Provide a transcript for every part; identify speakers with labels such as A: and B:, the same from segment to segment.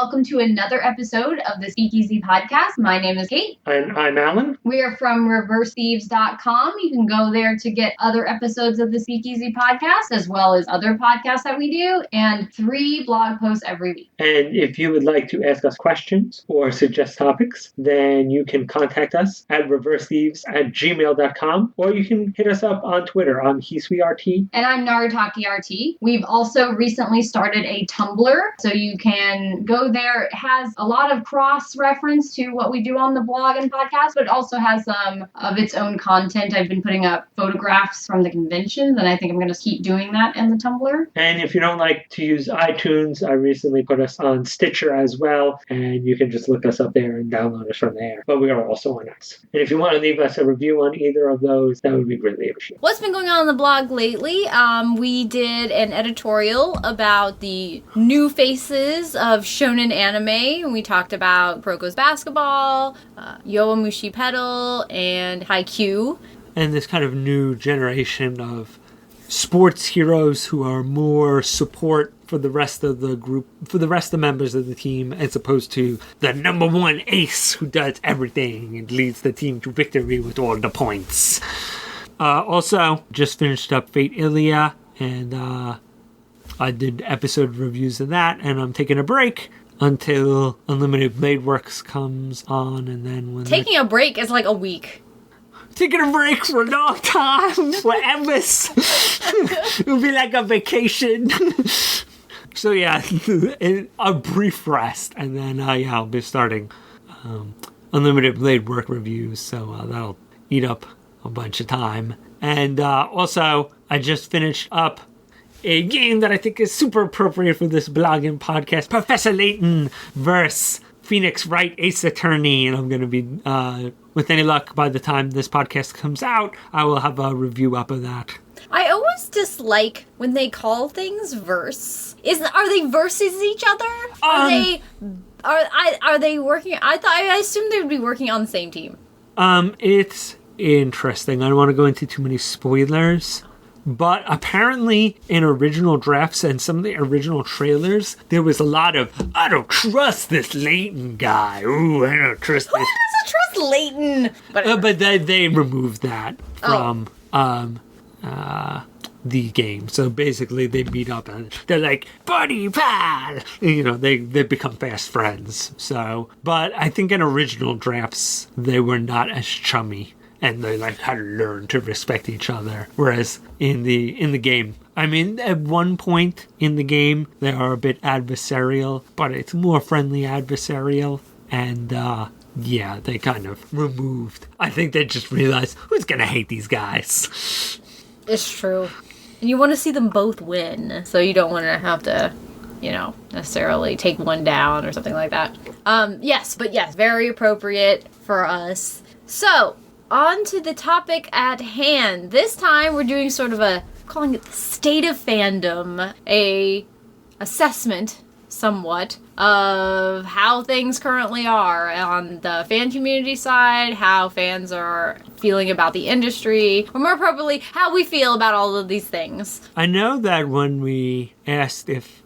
A: welcome to another episode of the Speakeasy podcast. My name is Kate.
B: And I'm Alan.
A: We are from reversethieves.com. You can go there to get other episodes of the Speakeasy podcast, as well as other podcasts that we do, and 3 blog posts every week.
B: And if you would like to ask us questions or suggest topics, then you can contact us at reversethieves@gmail.com, or you can hit us up on Twitter on HeSweetRT.
A: And I'm NarutakiRT. We've also recently started a Tumblr, so you can go there. It has a lot of cross-reference to what we do on the blog and podcast, but it also has some of its own content. I've been putting up photographs from the conventions, and I think I'm going to keep doing that in the Tumblr.
B: And if you don't like to use iTunes, I recently put us on Stitcher as well, and you can just look us up there and download us from there. But we are also on X. And if you want to leave us a review on either of those, that would be greatly appreciated.
C: What's been going on the blog lately? We did an editorial about the new faces of shonen anime, and we talked about Kuroko's Basketball, Yowamushi Pedal, and Haikyuu.
D: And this kind of new generation of sports heroes who are more support for the rest of the group, for the rest of the members of the team, as opposed to the number one ace who does everything and leads the team to victory with all the points. Also, just finished up Fate Ilia, and I did episode reviews of that, and I'm taking a break until Unlimited Blade Works comes on, and then when
C: Taking a break is like a week.
D: Taking a break for a long time, forever. It'll be like a vacation. So yeah, a brief rest, and then I'll be starting Unlimited Blade Work reviews, so that'll eat up a bunch of time. And also, I just finished up a game that I think is super appropriate for this blog and podcast, Professor Layton versus Phoenix Wright Ace Attorney, and I'm going to be, with any luck, by the time this podcast comes out, I will have a review up of that.
C: I always dislike when they call things verse. Are they versus each other? Are they working? I assumed they would be working on the same team.
D: It's interesting. I don't want to go into too many spoilers, but apparently in original drafts and some of the original trailers, there was a lot of, I don't trust this Layton guy. Ooh, I don't trust this.
C: Who doesn't trust Layton?
D: But they removed that from the game. So basically they meet up and they're like, buddy pal! You know, they become fast friends. So, but I think in original drafts, they were not as chummy. And they had to learn to respect each other. Whereas in the game, I mean, at one point in the game, they are a bit adversarial, but it's more friendly adversarial. And they kind of removed. I think they just realized, who's gonna hate these guys?
C: It's true. And you want to see them both win, so you don't want to have to, necessarily take one down or something like that. Yes, very appropriate for us. So, on to the topic at hand. This time we're doing sort of calling it the state of fandom, a assessment, somewhat, of how things currently are on the fan community side, how fans are feeling about the industry, or more appropriately, how we feel about all of these things.
D: I know that when we asked if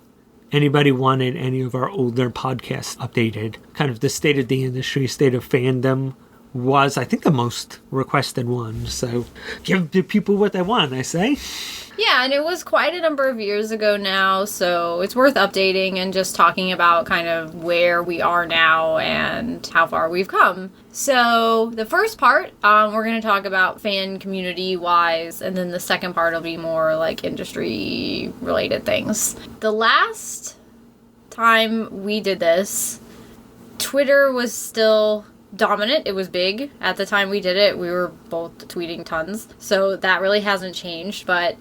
D: anybody wanted any of our older podcasts updated, kind of the state of the industry, state of fandom, was, I think, the most requested one. So give the people what they want, I say.
C: Yeah, and it was quite a number of years ago now, so it's worth updating and just talking about kind of where we are now and how far we've come. So the first part, we're going to talk about fan community-wise, and then the second part will be more like industry-related things. The last time we did this, Twitter was still dominant. It was big. At the time we did it, we were both tweeting tons. So that really hasn't changed, but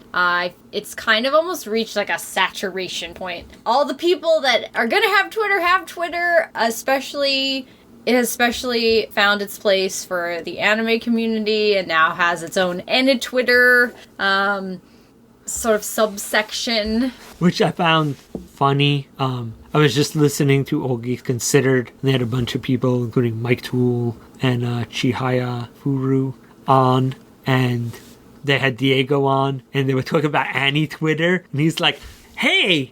C: it's kind of almost reached like a saturation point. All the people that are going to have Twitter, especially... It has especially found its place for the anime community and now has its own Twitter sort of subsection.
D: Which I found funny. I was just listening to All Geeks Considered, and they had a bunch of people, including Mike Toole and Chihaya Furu on, and they had Diego on, and they were talking about Annie Twitter, and he's like, hey,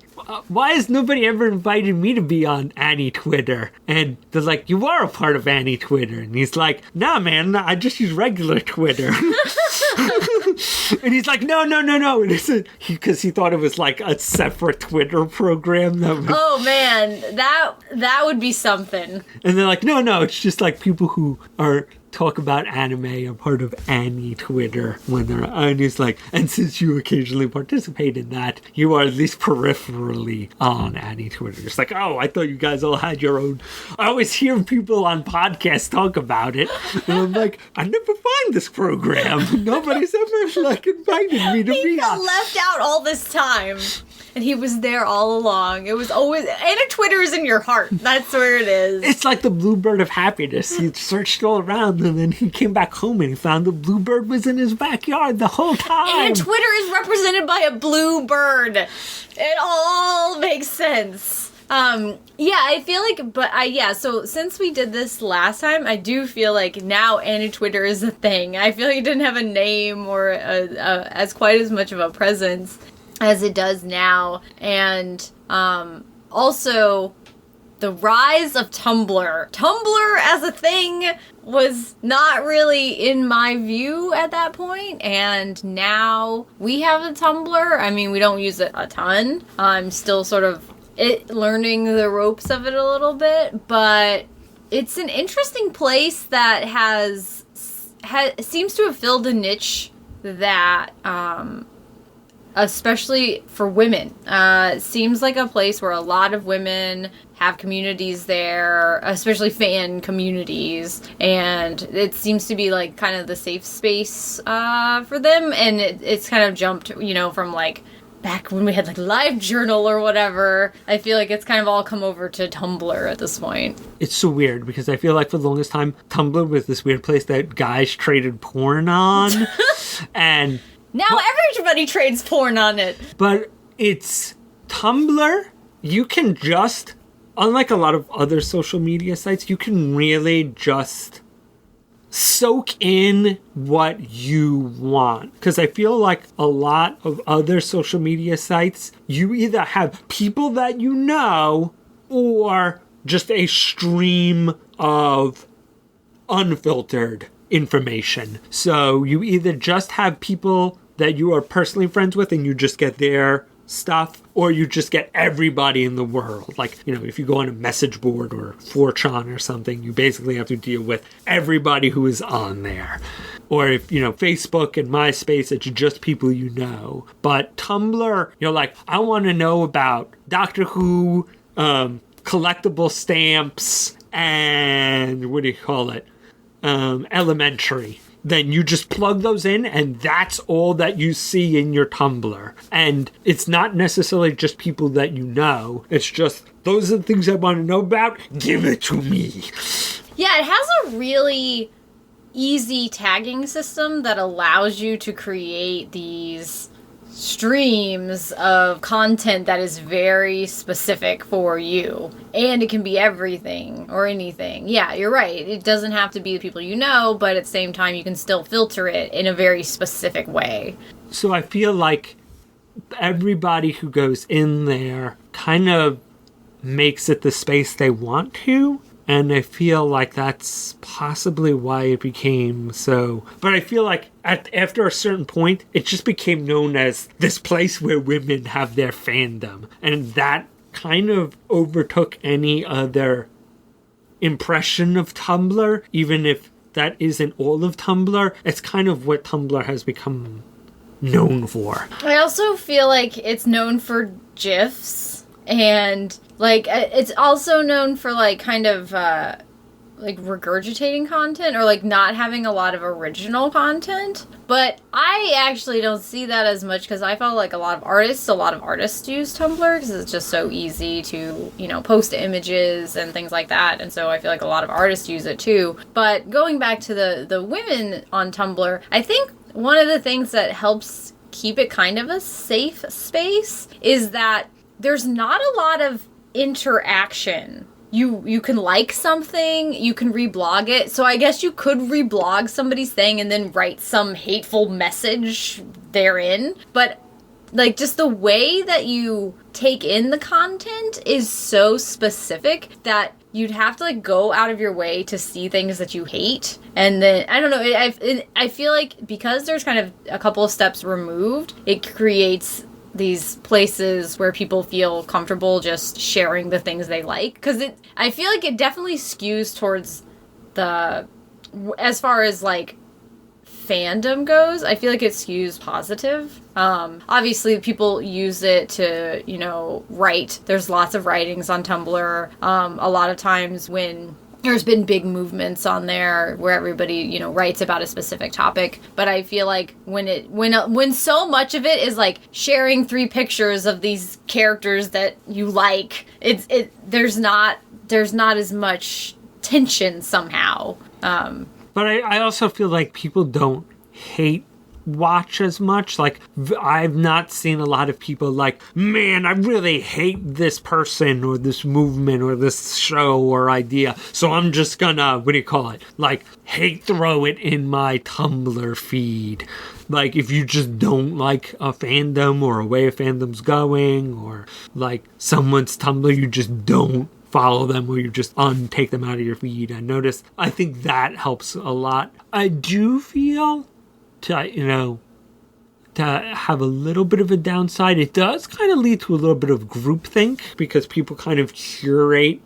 D: why has nobody ever invited me to be on Annie Twitter? And they're like, you are a part of Annie Twitter. And he's like, nah, man, I just use regular Twitter. And he's like, no. It isn't, because he thought it was like a separate Twitter program.
C: Oh, man, that would be something.
D: And they're like, no, it's just like people who are talk about anime are part of Annie Twitter when they're, and he's like, and since you occasionally participate in that, you are at least peripherally on Annie Twitter. It's like, oh, I thought you guys all had your own. I always hear people on podcasts talk about it, and I'm like, I never find this program. Nobody's ever like invited me to be on.
C: He got left out all this time. And he was there all along. It was always... And a Twitter is in your heart. That's where it is.
D: It's like the bluebird of happiness. He searched all around, and then he came back home, and he found the bluebird was in his backyard the whole time.
C: And Twitter is represented by a blue bird. It all makes sense. Yeah, I feel like... so since we did this last time, I do feel like now Annie Twitter is a thing. I feel like it didn't have a name or as quite as much of a presence as it does now. And also the rise of Tumblr. Tumblr as a thing was not really in my view at that point, and now we have a Tumblr. I mean, we don't use it a ton. I'm still sort of learning the ropes of it a little bit, but it's an interesting place that seems to have filled a niche that especially for women. Seems like a place where a lot of women have communities there, especially fan communities, and it seems to be like kind of the safe space for them, and it's kind of jumped, from like back when we had like LiveJournal or whatever. I feel like it's kind of all come over to Tumblr at this point.
D: It's so weird because I feel like for the longest time, Tumblr was this weird place that guys traded porn on, and
C: now everybody trades porn on it.
D: But it's Tumblr. You can just, unlike a lot of other social media sites, you can really just soak in what you want. Because I feel like a lot of other social media sites, you either have people that you know or just a stream of unfiltered information. So you either just have people that you are personally friends with and you just get their stuff, or you just get everybody in the world. Like, if you go on a message board or 4chan or something, you basically have to deal with everybody who is on there. Or if, Facebook and MySpace, it's just people you know. But Tumblr, you're like, I want to know about Doctor Who, collectible stamps, and what do you call it? Elementary. Then you just plug those in, and that's all that you see in your Tumblr. And it's not necessarily just people that you know. It's just, those are the things I want to know about. Give it to me.
C: Yeah, it has a really easy tagging system that allows you to create these streams of content that is very specific for you, and it can be everything or anything. Yeah, you're right, it doesn't have to be the people you know, but at the same time you can still filter it in a very specific way.
D: So I feel like everybody who goes in there kind of makes it the space they want to, and I feel like that's possibly why it became so. But I feel like after a certain point, it just became known as this place where women have their fandom. And that kind of overtook any other impression of Tumblr, even if that isn't all of Tumblr. It's kind of what Tumblr has become known for.
C: I also feel like it's known for GIFs, and like it's also known for like kind of like regurgitating content, or like not having a lot of original content. But I actually don't see that as much, because I felt like a lot of artists use Tumblr because it's just so easy to, post images and things like that. And so I feel like a lot of artists use it too. But going back to the women on Tumblr, I think one of the things that helps keep it kind of a safe space is that there's not a lot of interaction. You can like something, you can reblog it. So I guess you could reblog somebody's thing and then write some hateful message therein. But like, just the way that you take in the content is so specific that you'd have to, like, go out of your way to see things that you hate. And then, I don't know, I feel like because there's kind of a couple of steps removed, it creates these places where people feel comfortable just sharing the things they like. Because I feel like it definitely skews towards as far as, like, fandom goes, I feel like it skews positive. Obviously, people use it to, write. There's lots of writings on Tumblr. A lot of times when there's been big movements on there where everybody, writes about a specific topic. But I feel like when so much of it is like sharing 3 pictures of these characters that you like, there's not as much tension somehow.
D: But I also feel like people don't hate watch as much. Like, I've not seen a lot of people like, man, I really hate this person or this movement or this show or idea, so I'm just gonna, like, hate throw it in my Tumblr feed. Like, if you just don't like a fandom or a way a fandom's going, or like someone's Tumblr, you just don't follow them, or you just take them out of your feed. I think that helps a lot. I do feel to have a little bit of a downside. It does kind of lead to a little bit of groupthink, because people kind of curate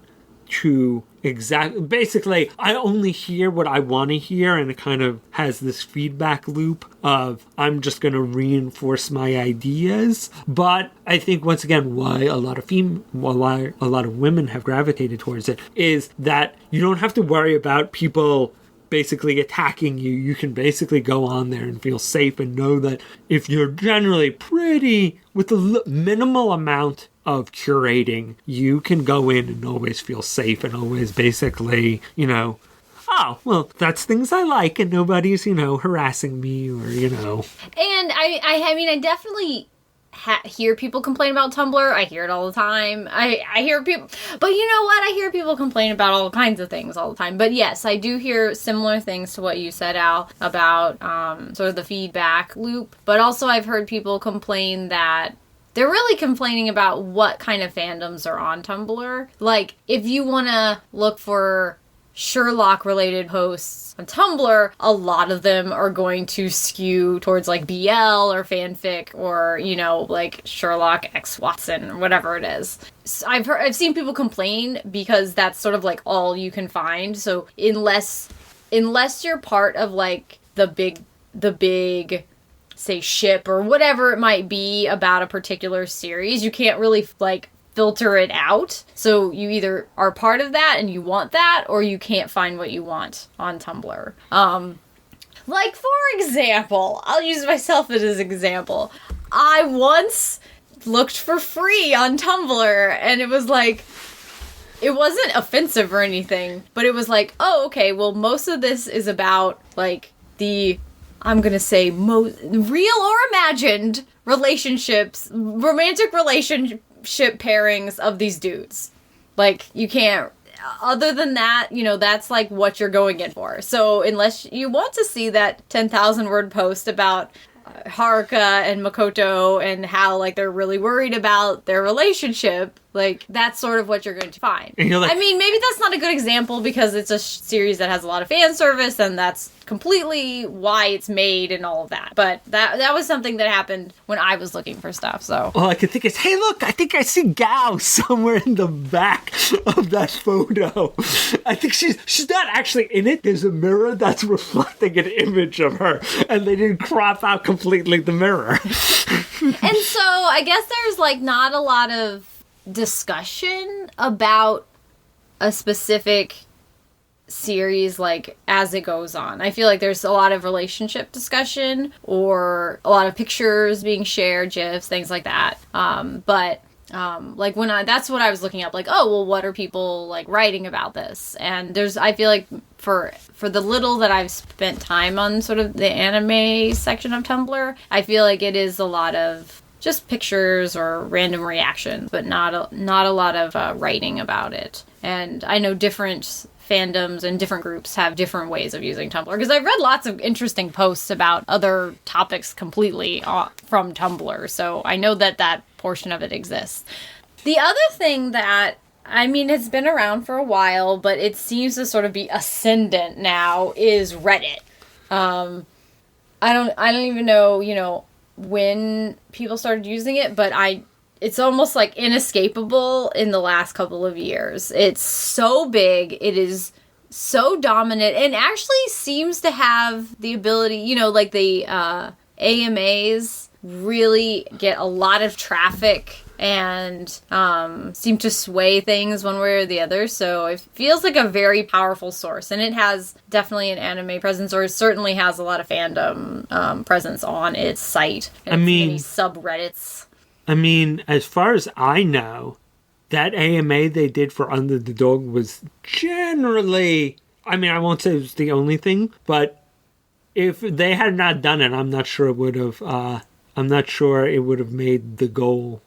D: to basically, I only hear what I want to hear, and it kind of has this feedback loop of, I'm just going to reinforce my ideas. But I think, once again, why a lot of women have gravitated towards it is that you don't have to worry about people basically attacking you. You can basically go on there and feel safe and know that if you're generally pretty, with a minimal amount of curating, you can go in and always feel safe and always basically, oh, well, that's things I like and nobody's, harassing me or,
C: And I mean, I definitely hear people complain about Tumblr. I hear it all the time. I hear people, but you know what? I hear people complain about all kinds of things all the time. But yes, I do hear similar things to what you said, Al, about sort of the feedback loop. But also I've heard people complain that they're really complaining about what kind of fandoms are on Tumblr. Like, if you want to look for Sherlock-related posts on Tumblr, a lot of them are going to skew towards, like, BL or fanfic or, like Sherlock X Watson or whatever it is. So I've seen people complain because that's sort of, like, all you can find. So unless you're part of, like, the big say ship or whatever it might be about a particular series, you can't really, like, filter it out. So you either are part of that and you want that, or you can't find what you want on Tumblr. Like, for example, I'll use myself as an example. I once looked for free on Tumblr, and it was like, it wasn't offensive or anything, but it was like, oh, okay, well, most of this is about, like, I'm gonna say real or imagined romantic relationship pairings of these dudes. Like, you can't, other than that, that's like what you're going in for. So unless you want to see that 10,000 word post about Haruka and Makoto and how, like, they're really worried about their relationship, like, that's sort of what you're going to find.
D: And you're like,
C: I mean, maybe that's not a good example because it's a series that has a lot of fan service, and that's completely why it's made and all of that. But that was something that happened when I was looking for stuff, so.
D: All I could think is, hey, look, I think I see Gao somewhere in the back of that photo. I think she's not actually in it. There's a mirror that's reflecting an image of her, and they didn't crop out completely the mirror.
C: And so I guess there's, like, not a lot of discussion about a specific series, like, as it goes on. I feel like there's a lot of relationship discussion or a lot of pictures being shared, GIFs, things like that. But like, that's what I was looking up, like, oh, well, what are people, like, writing about this? And I feel like for the little that I've spent time on sort of the anime section of Tumblr, I feel like it is a lot of just pictures or random reactions, but not a lot of writing about it. And I know different fandoms and different groups have different ways of using Tumblr, because I've read lots of interesting posts about other topics completely from Tumblr, so I know that that portion of it exists. The other thing that, I mean, it's been around for a while, but it seems to sort of be ascendant now, is Reddit. I don't even know, you know, when people started using it, but it's almost like inescapable in the last couple of years. It's so big, it is so dominant, and actually seems to have the ability, you know, like the AMAs really get a lot of traffic and seem to sway things one way or the other. So it feels like a very powerful source, and it has definitely an anime presence, or it certainly has a lot of fandom presence on its site. And many subreddits.
D: I mean, as far as I know, that AMA they did for Under the Dog was generally, I mean, I won't say it was the only thing, but if they had not done it, I'm not sure it would have made the goal.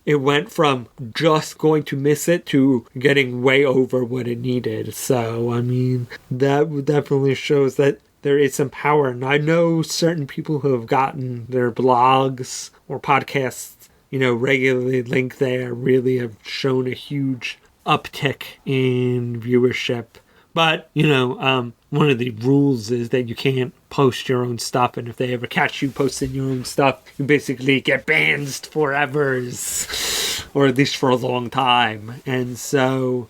D: It went from just going to miss it to getting way over what it needed. So, I mean, that definitely shows that there is some power. And I know certain people who have gotten their blogs or podcasts, you know, regularly linked there, really have shown a huge uptick in viewership. But, you know, one of the rules is that you can't post your own stuff, and if they ever catch you posting your own stuff, you basically get banned forever, or at least for a long time. And so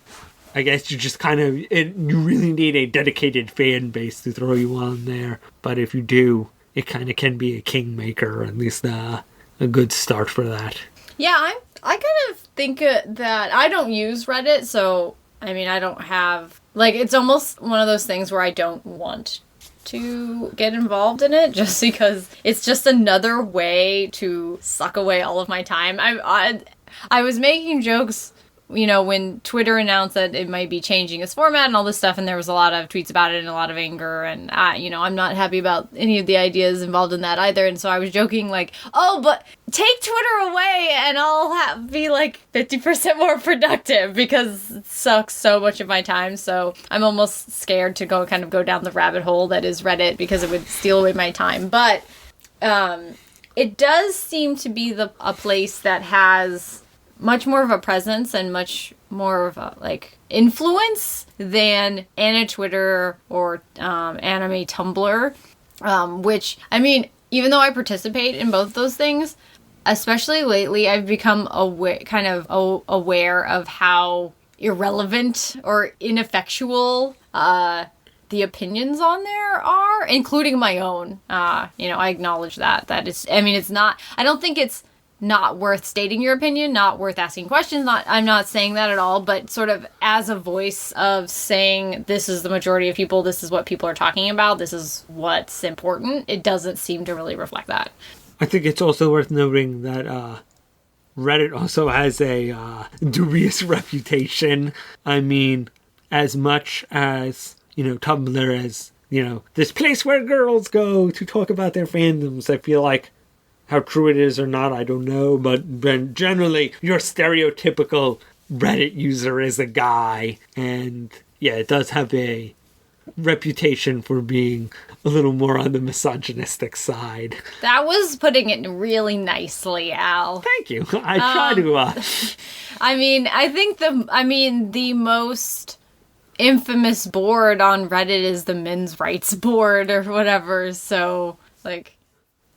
D: I guess you just kind of, you really need a dedicated fan base to throw you on there. But if you do, it kind of can be a kingmaker, or at least a good start for that.
C: Yeah, I kind of think that I don't use Reddit, so, I mean, I don't have, like, it's almost one of those things where I don't want to get involved in it, just because it's just another way to suck away all of my time. I was making jokes, you know, when Twitter announced that it might be changing its format and all this stuff, and there was a lot of tweets about it and a lot of anger, and you know, I'm not happy about any of the ideas involved in that either. And so I was joking like, oh, but take Twitter away and I'll be like 50% more productive, because it sucks so much of my time. So I'm almost scared to go down the rabbit hole that is Reddit, because it would steal away my time. But it does seem to be a place that has much more of a presence and much more of a, like, influence than Twitter or anime Tumblr, which, I mean, even though I participate in both those things, especially lately, I've become aware of how irrelevant or ineffectual the opinions on there are, including my own. You know, I acknowledge that is, I mean, it's not, I don't think it's not worth stating your opinion, not worth asking questions. I'm not saying that at all, but sort of as a voice of saying, this is the majority of people, this is what people are talking about, this is what's important, it doesn't seem to really reflect that.
D: I think it's also worth noting that Reddit also has a dubious reputation. I mean, as much as, you know, Tumblr as, you know, this place where girls go to talk about their fandoms, I feel like, how true it is or not, I don't know, but generally, your stereotypical Reddit user is a guy, and yeah, it does have a reputation for being a little more on the misogynistic side.
C: That was putting it really nicely, Al.
D: Thank you. I try to.
C: I mean, I think the most infamous board on Reddit is the men's rights board or whatever, so, like,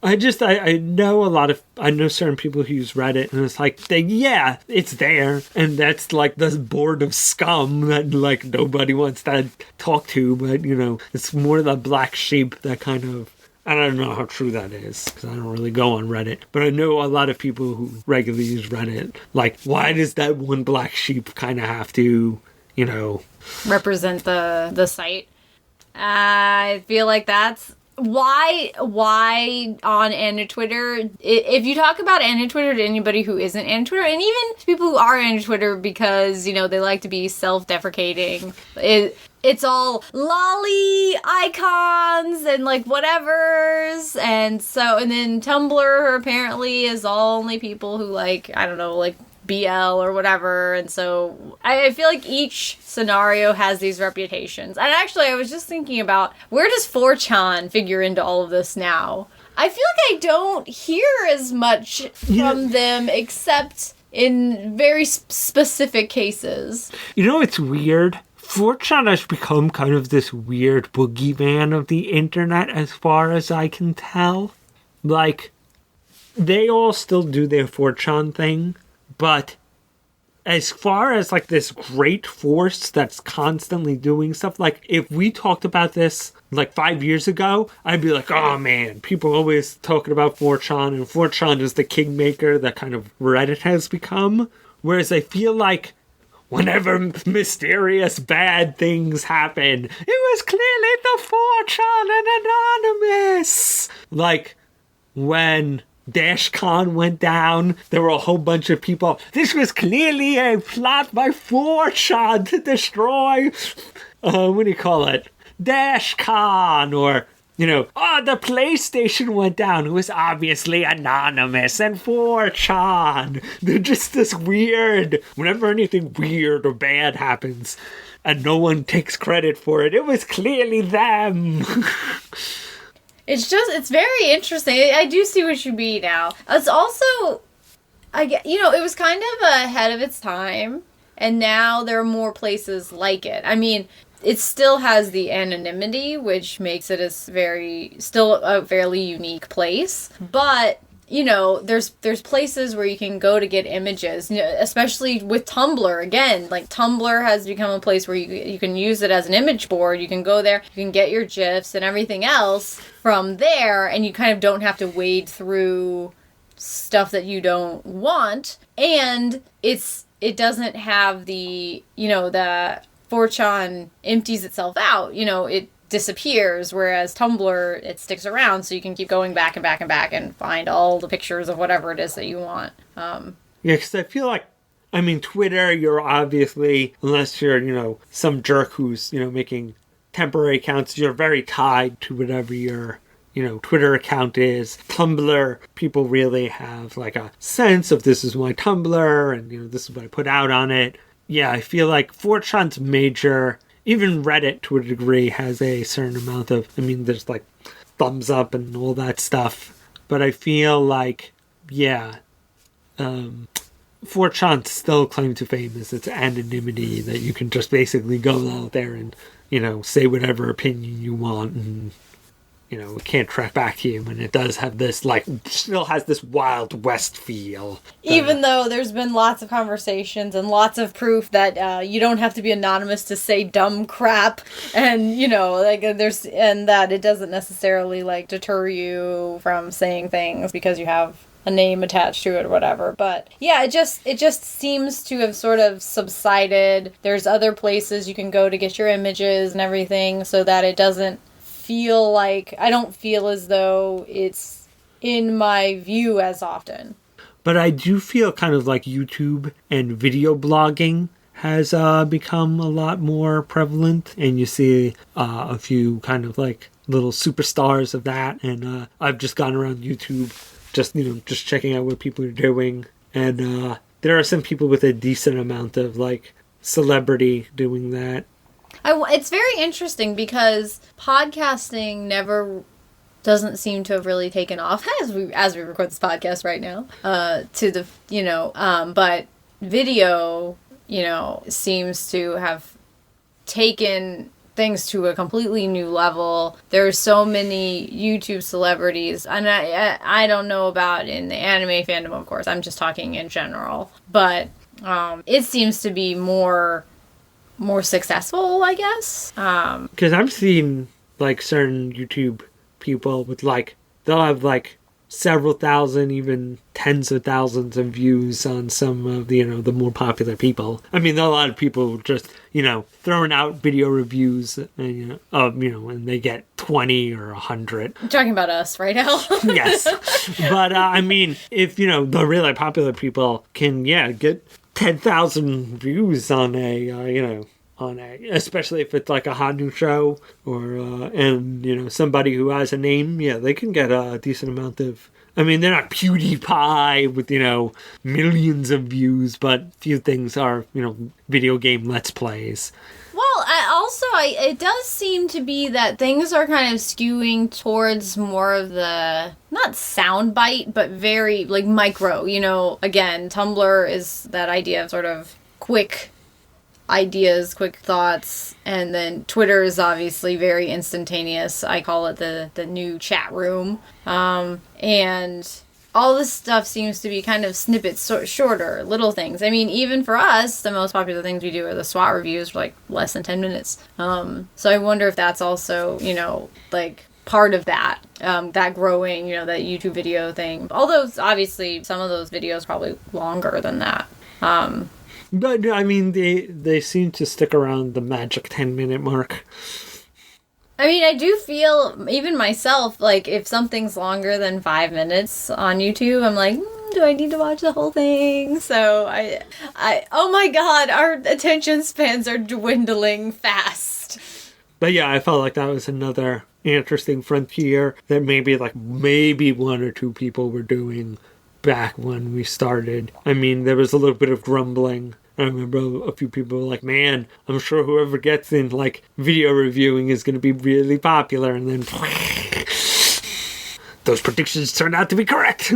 D: I know certain people who use Reddit, and it's like, it's there, and that's like this board of scum that, like, nobody wants to talk to, but, you know, it's more the black sheep that kind of, I don't know how true that is, because I don't really go on Reddit, but I know a lot of people who regularly use Reddit, like, why does that one black sheep kind of have to, you know,
C: represent the site? I feel like that's why on Twitter, if you talk about Twitter to anybody who isn't Twitter, and even people who are Twitter because, you know, they like to be self-deprecating, it's all lolly icons and, like, whatevers, and then Tumblr apparently is all only people who, like, I don't know, like, BL or whatever. And so I feel like each scenario has these reputations. And actually, I was just thinking about, where does 4chan figure into all of this now? I feel like I don't hear as much from them except in very specific cases.
D: You know, it's weird. 4chan has become kind of this weird boogeyman of the internet as far as I can tell. Like, they all still do their 4chan thing, but as far as like this great force that's constantly doing stuff, like if we talked about this like 5 years ago, I'd be like, oh man, people are always talking about 4chan, and 4chan is the kingmaker that kind of Reddit has become. Whereas I feel like whenever mysterious bad things happen, it was clearly the 4chan and Anonymous. Like when DashCon went down, there were a whole bunch of people. This was clearly a plot by 4chan to destroy, what do you call it? DashCon, or, you know, the PlayStation went down. It was obviously Anonymous and 4chan. They're just this weird, whenever anything weird or bad happens and no one takes credit for it, it was clearly them.
C: It's very interesting. I do see what you mean now. It's also, it was kind of ahead of its time, and now there are more places like it. I mean, it still has the anonymity, which makes it still a fairly unique place. But, you know, there's places where you can go to get images, you know, especially with Tumblr. Again, like Tumblr has become a place where you can use it as an image board. You can go there, you can get your GIFs and everything else from there, and you kind of don't have to wade through stuff that you don't want. And it doesn't have the, you know, the 4chan empties itself out, you know, it disappears, whereas Tumblr, it sticks around, so you can keep going back and back and back and find all the pictures of whatever it is that you want.
D: Yeah, because I feel like, I mean, Twitter, you're obviously, unless you're, you know, some jerk who's, you know, making temporary accounts, you're very tied to whatever your, you know, Twitter account is. Tumblr, people really have like a sense of, this is my Tumblr, and, you know, this is what I put out on it. Yeah, I feel like 4chan's major, even Reddit to a degree has a certain amount of, I mean, there's like thumbs up and all that stuff. But I feel like, yeah, 4chan still claim to fame is its anonymity, that you can just basically go out there and, you know, say whatever opinion you want, and, you know, it can't track back to you, and it does have this, like, still has this Wild West feel.
C: Even though there's been lots of conversations and lots of proof that you don't have to be anonymous to say dumb crap, and, you know, like, and that it doesn't necessarily, like, deter you from saying things because you have a name attached to it or whatever. But yeah, it just seems to have sort of subsided. There's other places you can go to get your images and everything, so that it doesn't feel like, I don't feel as though it's in my view as often.
D: But I do feel kind of like YouTube and video blogging has become a lot more prevalent, and you see a few kind of like little superstars of that, and I've just gone around YouTube just checking out what people are doing, and there are some people with a decent amount of like celebrity doing that.
C: It's very interesting because podcasting never doesn't seem to have really taken off as we record this podcast right now. But video, you know, seems to have taken things to a completely new level. There's so many YouTube celebrities, and I don't know about in the anime fandom, of course. I'm just talking in general, but it seems to be more successful, I guess.
D: Because I've seen like certain YouTube people with like, they'll have like several thousand, even tens of thousands of views on some of the, you know, the more popular people. I mean, there are a lot of people just, you know, throwing out video reviews and, and they get 20 or 100.
C: You're talking about us right now.
D: Yes. But I mean, if, you know, the really popular people can, get 10,000 views on a, on a, especially if it's like a hot new show or and you know somebody who has a name. Yeah, they can get a decent amount of. I mean, they're not PewDiePie with, you know, millions of views, but few things are, you know, video game Let's Plays.
C: Well, it does seem to be that things are kind of skewing towards more of the, not soundbite, but very, like, micro. You know, again, Tumblr is that idea of sort of quick ideas, quick thoughts, and then Twitter is obviously very instantaneous. I call it the new chat room. And all this stuff seems to be kind of snippets, shorter, little things. I mean, even for us, the most popular things we do are the SWAT reviews for like less than 10 minutes. So I wonder if that's also, you know, like part of that, that growing, you know, that YouTube video thing. Although obviously some of those videos probably longer than that.
D: But, I mean, they seem to stick around the magic 10-minute mark.
C: I mean, I do feel, even myself, like, if something's longer than 5 minutes on YouTube, I'm like, do I need to watch the whole thing? So, oh my god, our attention spans are dwindling fast.
D: But yeah, I felt like that was another interesting frontier that maybe one or two people were doing back when we started. I mean, there was a little bit of grumbling. I remember a few people were like, man, I'm sure whoever gets in, like, video reviewing is going to be really popular. And then those predictions turned out to be correct.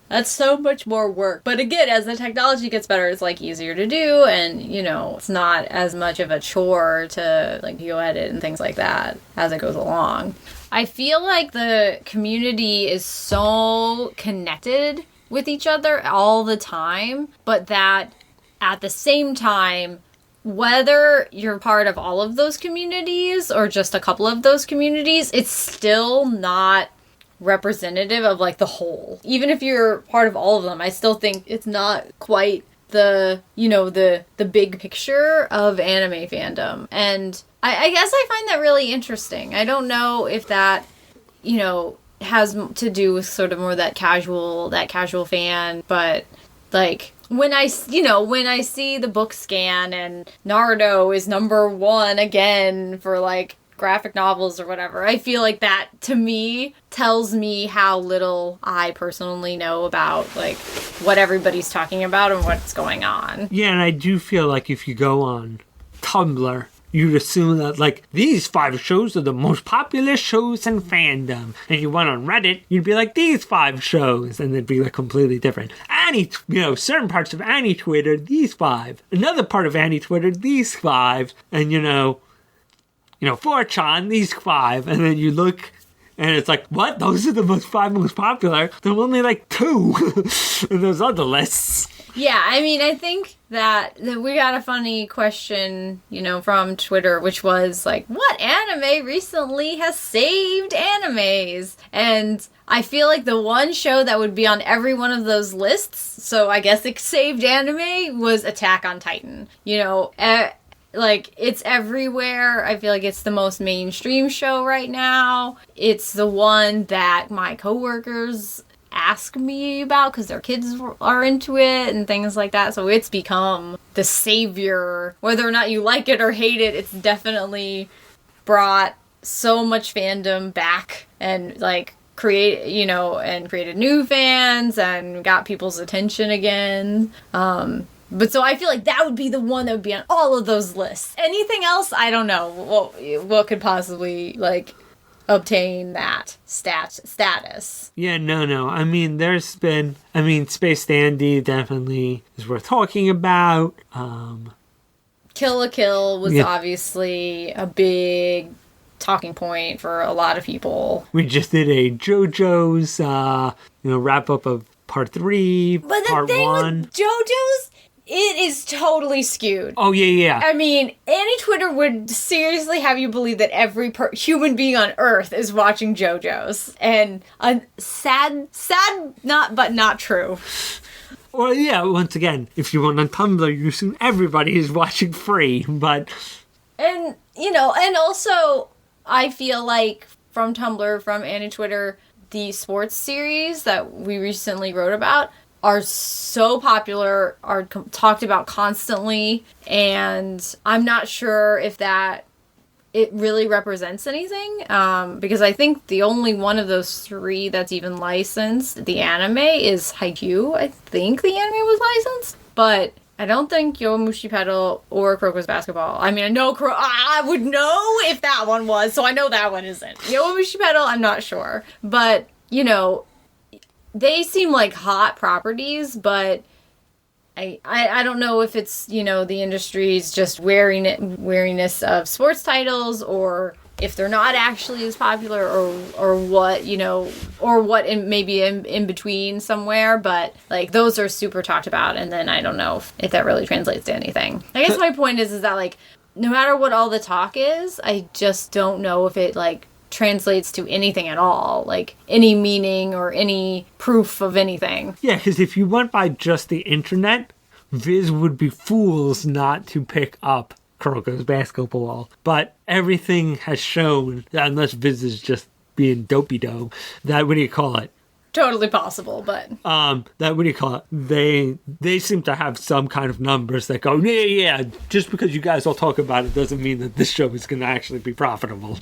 C: That's so much more work. But again, as the technology gets better, it's, like, easier to do. And, you know, it's not as much of a chore to, like, video edit and things like that as it goes along. I feel like the community is so connected with each other all the time, but that at the same time, whether you're part of all of those communities or just a couple of those communities, it's still not representative of like the whole. Even if you're part of all of them, I still think it's not quite the, you know, the big picture of anime fandom. And I guess I find that really interesting. I don't know if that, you know, has to do with sort of more that casual fan, but like when I see the book scan and Naruto is #1 again for like graphic novels or whatever, I feel like that to me tells me how little I personally know about like what everybody's talking about and what's going on.
D: Yeah, and I do feel like if you go on Tumblr, you'd assume that, like, these 5 shows are the most popular shows in fandom. And you went on Reddit, you'd be like, these 5 shows. And they'd be, like, completely different. Certain parts of Annie Twitter, these 5. Another part of Annie Twitter, these 5. And, you know, 4chan, these 5. And then you look, and it's like, what? Those are the 5 most popular? There were only, like, 2 in those other lists.
C: Yeah, I mean, I think that we got a funny question, you know, from Twitter, which was like, what anime recently has saved animes? And I feel like the one show that would be on every one of those lists, so I guess it saved anime, was Attack on Titan. You know, like, it's everywhere. I feel like it's the most mainstream show right now. It's the one that my coworkers ask me about because their kids are into it and things like that. So it's become the savior. Whether or not you like it or hate it, it's definitely brought so much fandom back and like created new fans and got people's attention again. But so I feel like that would be the one that would be on all of those lists. Anything else, I don't know what could possibly like obtain that status.
D: Yeah, no. I mean, Space Dandy definitely is worth talking about.
C: Kill la Kill was obviously a big talking point for a lot of people.
D: We just did a JoJo's, wrap up of part 3,
C: but
D: part 1.
C: But the thing with JoJo's, it is totally skewed.
D: Oh, yeah.
C: I mean, Annie Twitter would seriously have you believe that every human being on Earth is watching JoJo's. And sad, but not true.
D: Well, yeah, once again, if you went on Tumblr, you assume everybody is watching free, but...
C: And, and also, I feel like from Tumblr, from Annie Twitter, the sports series that we recently wrote about are so popular, are talked about constantly, and I'm not sure if that it really represents anything, because I think the only one of those three that's even licensed, the anime, is Haikyuu. I think the anime was licensed, but I don't think Yowamushi Pedal or Kuroko's Basketball. I mean, I know I would know if that one was, so I know that one isn't. Yowamushi Pedal, I'm not sure. But, you know, they seem like hot properties, but I don't know if it's, you know, the industry's just wariness of sports titles, or if they're not actually as popular, or what, you know, or what maybe in between somewhere, but like those are super talked about, and then I don't know if that really translates to anything. I guess my point is that like no matter what all the talk is, I just don't know if it like translates to anything at all, like any meaning or any proof of anything.
D: Yeah, because if you went by just the internet, Viz would be fools not to pick up Kuroko's Basketball. But everything has shown that unless Viz is just being dopey-do, that, what do you call it?
C: Totally possible, but
D: that, what do you call it? They seem to have some kind of numbers that go, yeah, just because you guys all talk about it doesn't mean that this show is going to actually be profitable.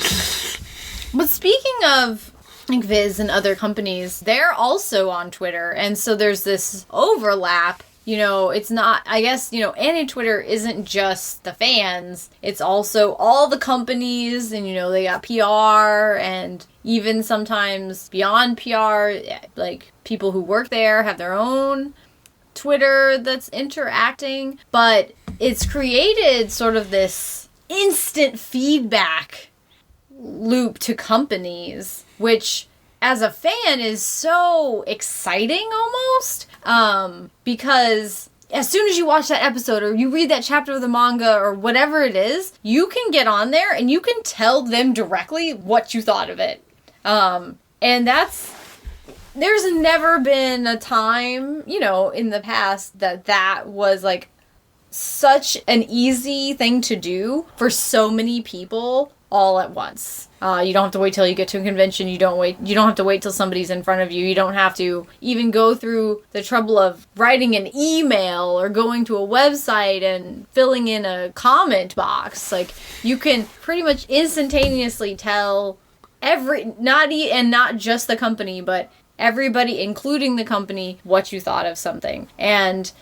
C: But speaking of like Viz and other companies, they're also on Twitter, and so there's this overlap. You know, it's not, I guess, you know, anime Twitter isn't just the fans, it's also all the companies, and, you know, they got PR, and even sometimes beyond PR, like, people who work there have their own Twitter that's interacting, but it's created sort of this instant feedback loop to companies, which as a fan is so exciting almost, because as soon as you watch that episode or you read that chapter of the manga or whatever it is, you can get on there and you can tell them directly what you thought of it. And there's never been a time, you know, in the past that was like such an easy thing to do for so many people all at once. You don't have to wait till you get to a convention. You don't have to wait till somebody's in front of you. You don't have to even go through the trouble of writing an email or going to a website and filling in a comment box. Like, you can pretty much instantaneously tell not just the company, but everybody, including the company, what you thought of something. And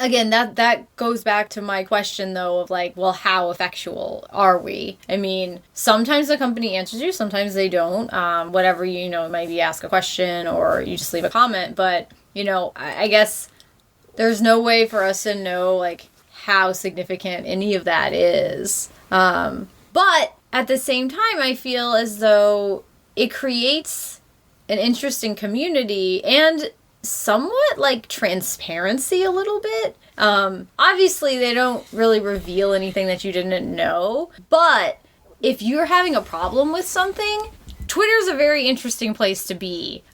C: again, that goes back to my question, though, of like, well, how effectual are we? I mean, sometimes the company answers you, sometimes they don't. Whatever, you know, maybe ask a question or you just leave a comment. But, you know, I guess there's no way for us to know, like, how significant any of that is. But at the same time, I feel as though it creates an interesting community and somewhat like transparency a little bit. Obviously they don't really reveal anything that you didn't know, but if you're having a problem with something, Twitter's a very interesting place to be,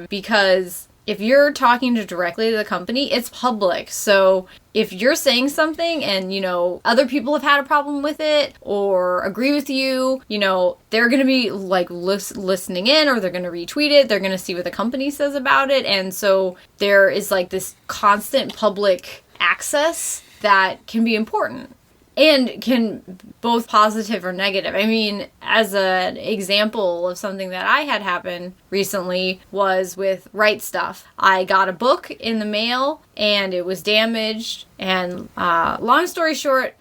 C: because if you're talking directly to the company, it's public. So if you're saying something and, you know, other people have had a problem with it or agree with you, you know, they're going to be like listening in, or they're going to retweet it. They're going to see what the company says about it. And so there is like this constant public access that can be important. And can both positive or negative. I mean, as an example of something that I had happen recently was with Right Stuff. I got a book in the mail and it was damaged. And long story short,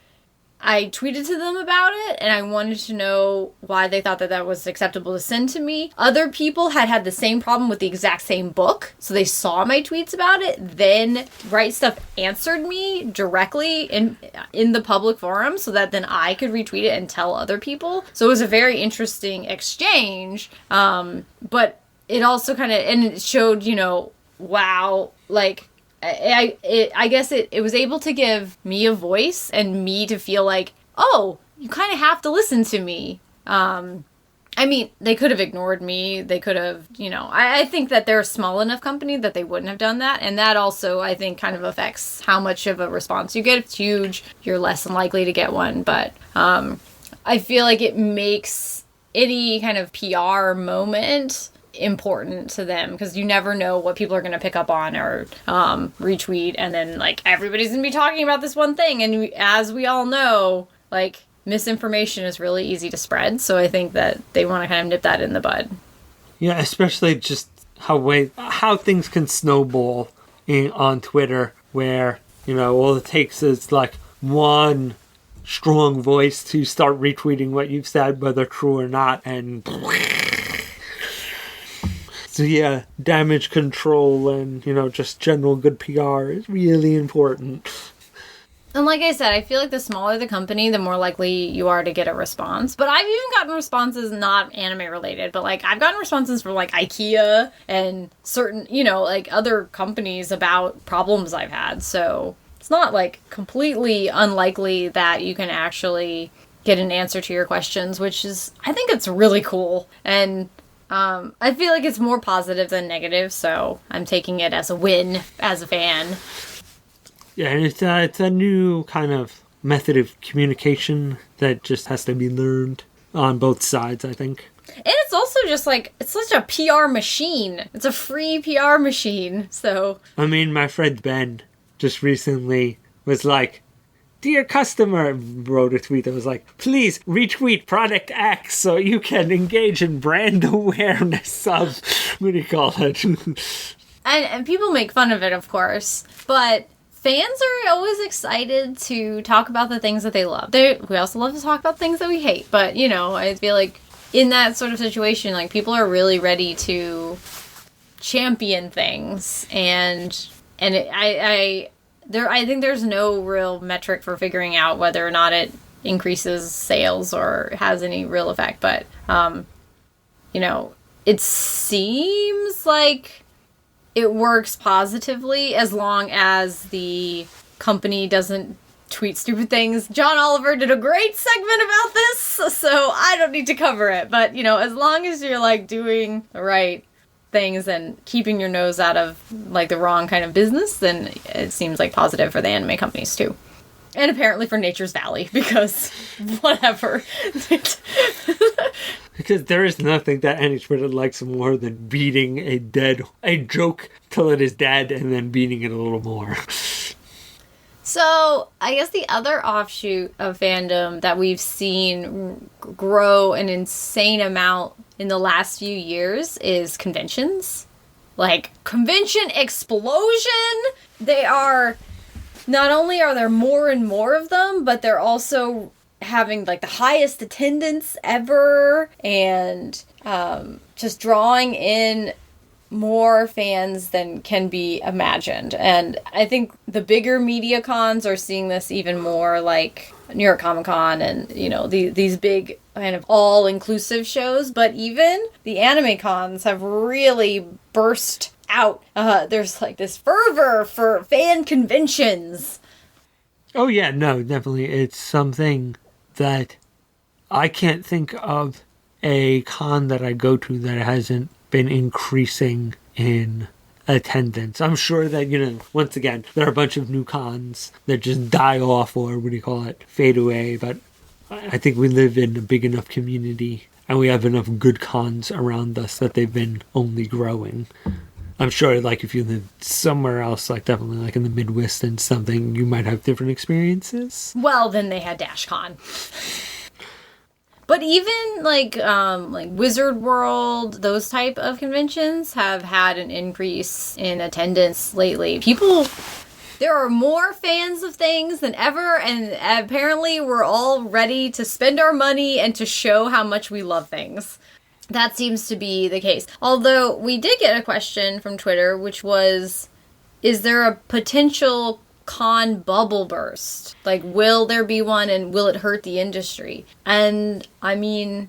C: I tweeted to them about it and I wanted to know why they thought that was acceptable to send to me. Other people had the same problem with the exact same book, so they saw my tweets about it. Then Right Stuff answered me directly in the public forum so that then I could retweet it and tell other people. So it was a very interesting exchange, but it also kind of, and it showed, you know, wow, like, I guess it was able to give me a voice and me to feel like, oh, you kind of have to listen to me. I mean, they could have ignored me. They could have, you know, I think that they're a small enough company that they wouldn't have done that. And that also, I think, kind of affects how much of a response you get. If it's huge, you're less than likely to get one. But I feel like it makes any kind of PR moment important to them because you never know what people are going to pick up on or retweet, and then like everybody's going to be talking about this one thing, and as we all know, like misinformation is really easy to spread, so I think that they want to kind of nip that in the bud.
D: Yeah, especially just how things can snowball on Twitter, where, you know, all it takes is like one strong voice to start retweeting what you've said, whether true or not, and so yeah, damage control and, you know, just general good PR is really important.
C: And like I said, I feel like the smaller the company, the more likely you are to get a response. But I've even gotten responses not anime related, but like I've gotten responses from like IKEA and certain, you know, like other companies about problems I've had. So it's not like completely unlikely that you can actually get an answer to your questions, which is, I think it's really cool. And I feel like it's more positive than negative, so I'm taking it as a win as a fan.
D: Yeah, and it's a new kind of method of communication that just has to be learned on both sides, I think.
C: And it's also just like, it's such a PR machine. It's a free PR machine, so...
D: I mean, my friend Ben just recently was like, "Dear customer," wrote a tweet that was like, "Please retweet product X so you can engage in brand awareness of," what do you call it?
C: And people make fun of it, of course, but... fans are always excited to talk about the things that they love. We also love to talk about things that we hate. But, you know, I feel like in that sort of situation, like, people are really ready to champion things. And I think there's no real metric for figuring out whether or not it increases sales or has any real effect. But, you know, it seems like it works positively as long as the company doesn't tweet stupid things. John Oliver did a great segment about this, so I don't need to cover it. But, you know, as long as you're, like, doing the right things and keeping your nose out of, like, the wrong kind of business, then it seems, like, positive for the anime companies, too. And apparently for Nature's Valley, because whatever.
D: Because there is nothing that any Twitter likes more than beating a joke till it is dead and then beating it a little more.
C: So, I guess the other offshoot of fandom that we've seen grow an insane amount in the last few years is conventions. Like, convention explosion! They are... Not only are there more and more of them, but they're also having, like, the highest attendance ever and just drawing in more fans than can be imagined. And I think the bigger media cons are seeing this even more, like New York Comic Con and, you know, these big kind of all-inclusive shows. But even the anime cons have really burst out. There's like this fervor for fan conventions.
D: Oh yeah, no, definitely. It's something that I can't think of a con that I go to that hasn't been increasing in attendance. I'm sure that, you know, once again, there are a bunch of new cons that just die off or what do you call it, fade away, but I think we live in a big enough community and we have enough good cons around us that they've been only growing. I'm sure, like, if you live somewhere else, like, definitely, like, in the Midwest and something, you might have different experiences.
C: Well, then they had DashCon. But even, like Wizard World, those type of conventions have had an increase in attendance lately. There are more fans of things than ever, and apparently we're all ready to spend our money and to show how much we love things. That seems to be the case. Although we did get a question from Twitter, which was, is there a potential con bubble burst? Like, will there be one and will it hurt the industry? And, I mean,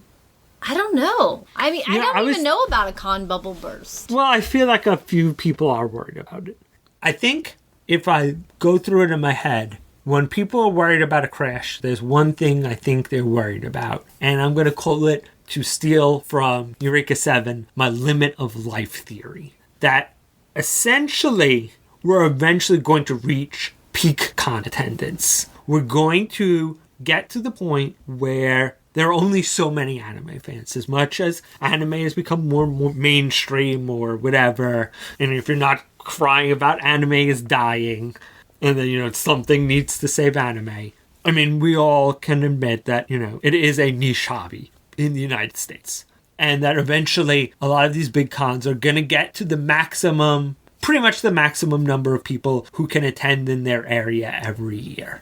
C: I don't know. I mean, I don't even know about a con bubble burst.
D: Well, I feel like a few people are worried about it. I think if I go through it in my head, when people are worried about a crash, there's one thing I think they're worried about. And I'm going to call it, to steal from Eureka 7, my limit of life theory. That essentially we're eventually going to reach peak con attendance. We're going to get to the point where there are only so many anime fans. As much as anime has become more mainstream or whatever, and if you're not crying about anime is dying, and then, something needs to save anime. I mean, we all can admit that, it is a niche hobby in the United States. And that eventually a lot of these big cons are going to get to pretty much the maximum number of people who can attend in their area every year.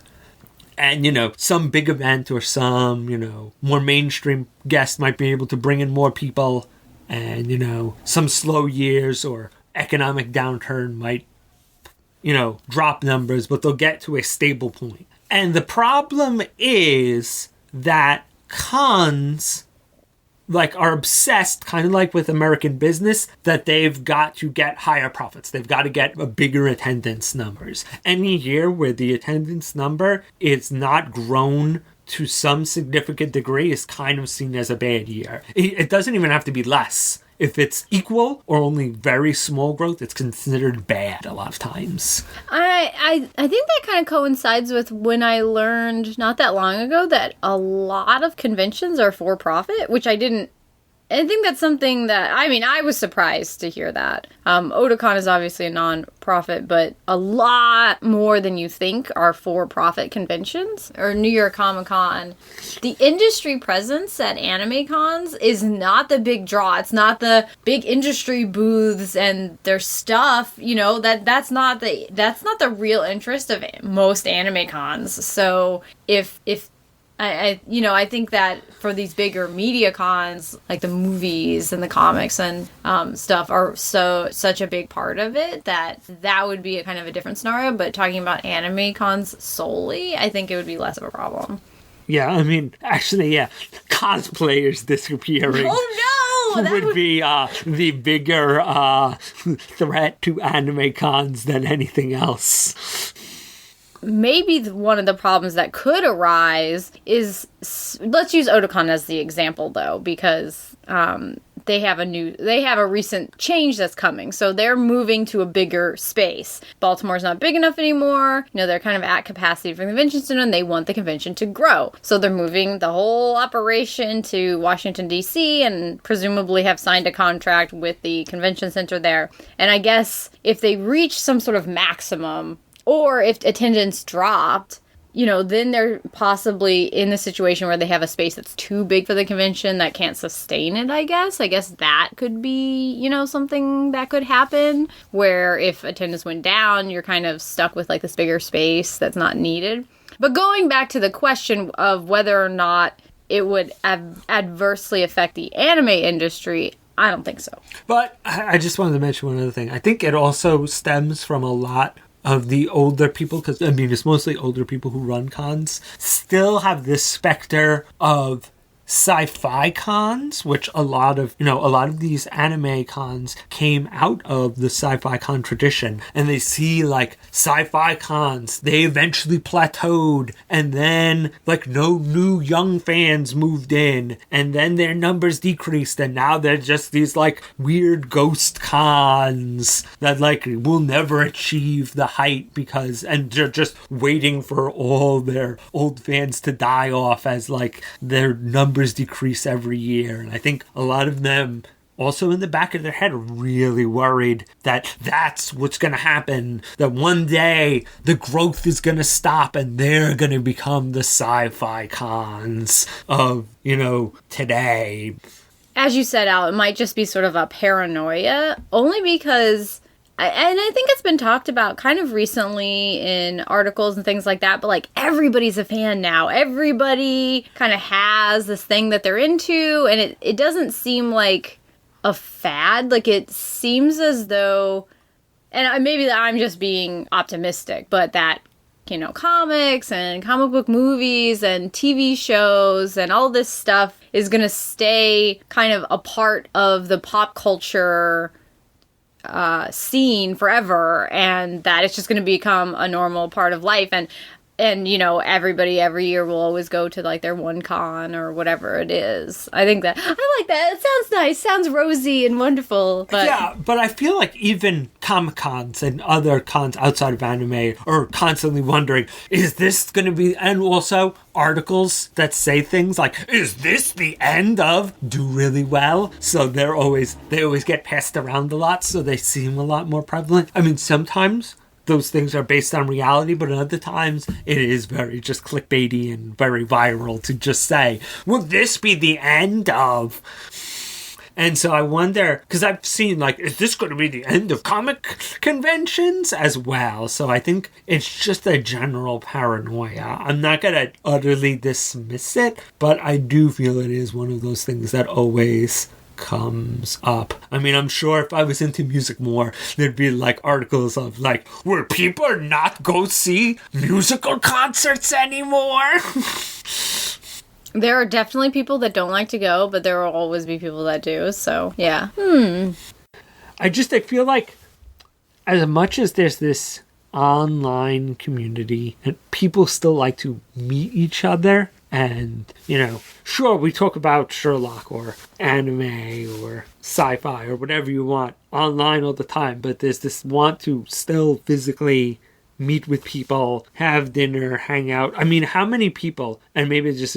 D: And, some big event or some, more mainstream guest might be able to bring in more people. And, some slow years or economic downturn might, drop numbers, but they'll get to a stable point. And the problem is that cons are obsessed, kind of like with American business, that they've got to get higher profits. They've got to get a bigger attendance numbers. Any year where the attendance number is not grown to some significant degree is kind of seen as a bad year. It doesn't even have to be less. If it's equal or only very small growth, it's considered bad a lot of times.
C: I think that kind of coincides with when I learned not that long ago that a lot of conventions are for profit, which I think that's something that, I was surprised to hear that. Otakon is obviously a non-profit, but a lot more than you think are for-profit conventions. Or New York Comic Con. The industry presence at anime cons is not the big draw. It's not the big industry booths and their stuff. That's not the real interest of most anime cons. So if I think that for these bigger media cons, like the movies and the comics and stuff are such a big part of it that would be a kind of a different scenario. But talking about anime cons solely, I think it would be less of a problem.
D: Yeah, cosplayers disappearing.
C: Oh no!
D: Would be the bigger threat to anime cons than anything else.
C: Maybe one of the problems that could arise is, let's use Otakon as the example though, because they have a recent change that's coming. So they're moving to a bigger space. Baltimore's not big enough anymore. They're kind of at capacity for the convention center and they want the convention to grow. So they're moving the whole operation to Washington, D.C. and presumably have signed a contract with the convention center there. And I guess if they reach some sort of maximum, or if attendance dropped, then they're possibly in the situation where they have a space that's too big for the convention that can't sustain it, I guess. I guess that could be, something that could happen, where if attendance went down, you're kind of stuck with, this bigger space that's not needed. But going back to the question of whether or not it would adversely affect the anime industry, I don't think so.
D: But I just wanted to mention one other thing. I think it also stems from a lot of the older people, because it's mostly older people who run cons, still have this specter of sci-fi cons, which a lot of these anime cons came out of the sci-fi con tradition, and they see sci-fi cons, they eventually plateaued, and then no new young fans moved in, and then their numbers decreased, and now they're just these weird ghost cons that will never achieve the height and they're just waiting for all their old fans to die off as their numbers decrease every year. And I think a lot of them also in the back of their head are really worried that that's what's going to happen, that one day the growth is going to stop and they're going to become the sci-fi cons of, today.
C: As you said, Al, it might just be sort of a paranoia, only because, and I think it's been talked about kind of recently in articles and things like that, but everybody's a fan now. Everybody kind of has this thing that they're into, and it doesn't seem like a fad. It seems as though, and maybe that I'm just being optimistic, but that, comics and comic book movies and TV shows and all this stuff is going to stay kind of a part of the pop culture scene forever, and that it's just going to become a normal part of life. And And, you know, everybody every year will always go to, like, their one con or whatever it is. I like that. It sounds nice. Sounds rosy and wonderful. But
D: yeah, but I feel like even Comic-Cons and other cons outside of anime are constantly wondering, is this going to be... And also articles that say things like, is this the end of do really well? So they always get passed around a lot, so they seem a lot more prevalent. I mean, sometimes those things are based on reality, but other times it is very just clickbaity and very viral to just say, will this be the end of... And so I wonder, because I've seen, like, is this going to be the end of comic conventions as well? So I think it's just a general paranoia. I'm not going to utterly dismiss it, but I do feel it is one of those things that always comes up. I mean, I'm sure if I was into music more, there'd be like articles of like, will people not go see musical concerts anymore?
C: there are definitely people that don't like to go, but there will always be people that do. So, yeah.
D: I feel like as much as there's this online community and people still like to meet each other, and, you know, sure, we talk about Sherlock or anime or sci-fi or whatever you want online all the time, but there's this want to still physically meet with people, have dinner, hang out. I mean, how many people, and maybe it's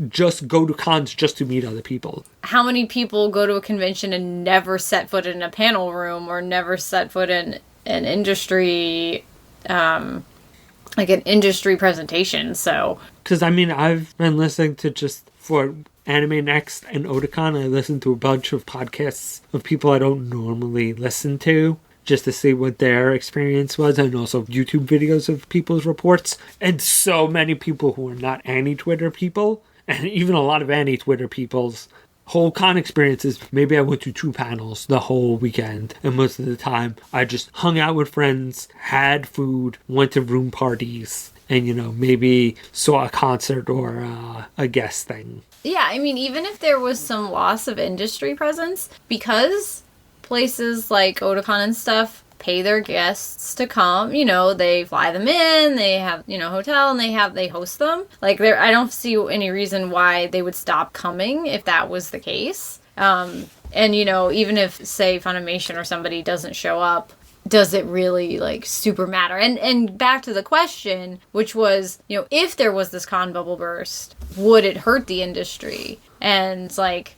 D: just go to cons just to meet other people?
C: How many people go to a convention and never set foot in a panel room or never set foot in an industry, like an industry presentation? So,
D: because I mean, I've been listening to just for Anime Next and Otakon, I listened to a bunch of podcasts of people I don't normally listen to just to see what their experience was, and also YouTube videos of people's reports. And so many people who are not anti-Twitter people, and even a lot of anti-Twitter people's whole con experiences, maybe I went to 2 panels the whole weekend, and most of the time I just hung out with friends, had food, went to room parties, and, you know, maybe saw a concert or a guest thing.
C: Yeah, I mean, even if there was some loss of industry presence, because places like Otakon and stuff pay their guests to come, you know, they fly them in, they have, you know, hotel, and they host them. Like, I don't see any reason why they would stop coming if that was the case. And, you know, even if, say, Funimation or somebody doesn't show up, does it really, like, super matter? And back to the question, which was, you know, if there was this con bubble burst, would it hurt the industry? And, like,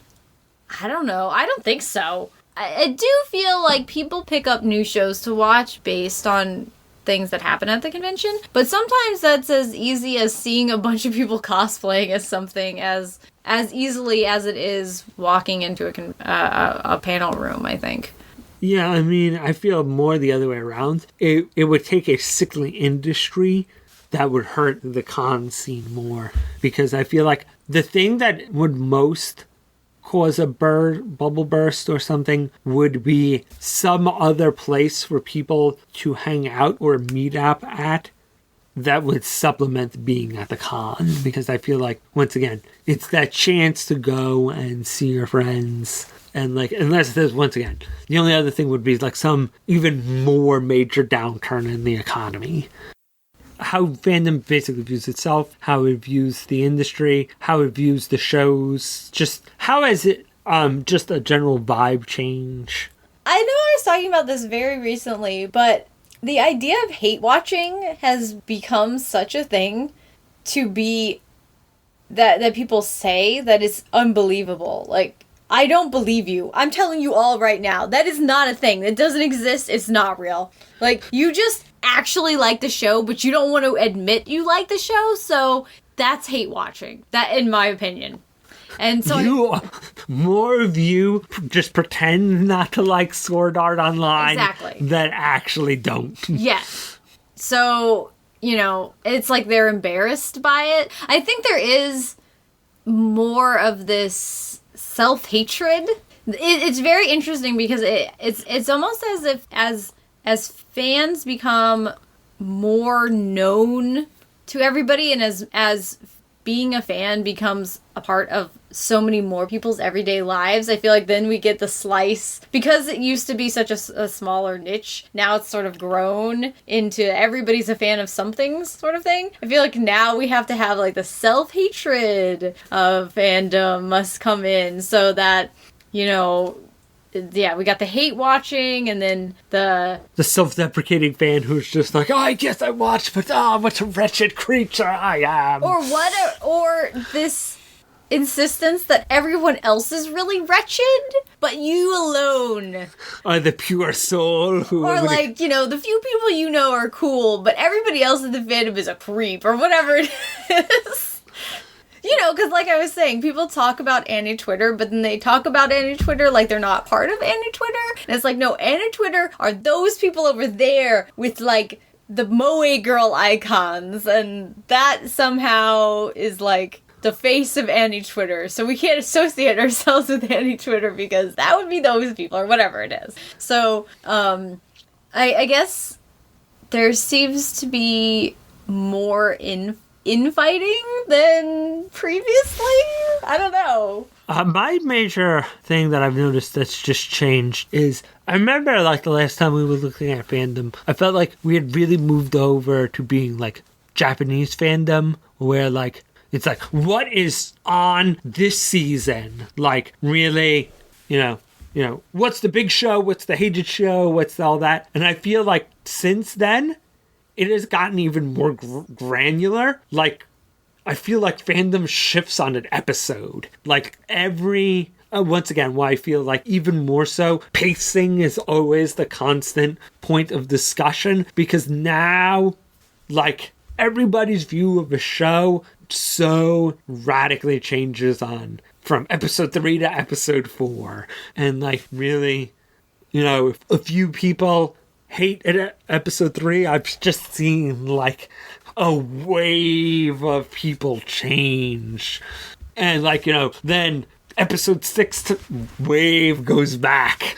C: I don't know. I don't think so. I do feel like people pick up new shows to watch based on things that happen at the convention, but sometimes that's as easy as seeing a bunch of people cosplaying as something as easily as it is walking into a panel room, I think.
D: Yeah, I mean, I feel more the other way around. It would take a sickly industry that would hurt the con scene more, because I feel like the thing that would most cause a bubble burst or something would be some other place for people to hang out or meet up at that would supplement being at the con. Because I feel like, once again, it's that chance to go and see your friends. And, like, unless there's, once again, the only other thing would be like some even more major downturn in the economy. How fandom basically views itself, how it views the industry, how it views the shows, just how is it just a general vibe change?
C: I know I was talking about this very recently, but the idea of hate watching has become such a thing to be that people say that it's unbelievable. Like, I don't believe you. I'm telling you all right now, that is not a thing. It doesn't exist. It's not real. Like, you just actually like the show, but you don't want to admit you like the show, so that's hate watching. That, in my opinion. And so
D: more of you just pretend not to like Sword Art Online.
C: Exactly.
D: That actually don't.
C: Yes. So, you know, it's like they're embarrassed by it. I think there is more of this self-hatred. It's very interesting because it's almost as if as fans become more known to everybody, and as being a fan becomes a part of so many more people's everyday lives, I feel like then we get the slice. Because it used to be such a smaller niche, now it's sort of grown into everybody's a fan of something sort of thing. I feel like now we have to have like the self-hatred of fandom must come in so that, we got the hate watching and then the
D: self-deprecating fan who's just like, oh, I guess I watched, but what a wretched creature I am.
C: Or this insistence that everyone else is really wretched, but you alone
D: are the pure soul who...
C: Or like, the few people you know are cool, but everybody else in the fandom is a creep, or whatever it is. Because like I was saying, people talk about anti-Twitter, but then they talk about anti-Twitter like they're not part of anti-Twitter. And it's like, no, anti-Twitter are those people over there with like the moe girl icons, and that somehow is like the face of anti-Twitter. So we can't associate ourselves with anti-Twitter because that would be those people or whatever it is. So I guess there seems to be more infighting than previously. I don't know.
D: My major thing that I've noticed that's just changed is I remember like the last time we were looking at fandom, I felt like we had really moved over to being like Japanese fandom where like it's like, what is on this season? Like, really, what's the big show? What's the hated show? What's all that? And I feel like since then, it has gotten even more granular. Like, I feel like fandom shifts on an episode. Like, once again, why I feel like even more so, pacing is always the constant point of discussion. Because now, like, everybody's view of a show so radically changes from episode 3 to episode 4. And like really, if a few people hate episode 3, I've just seen like a wave of people change. And like, then episode 6 wave goes back.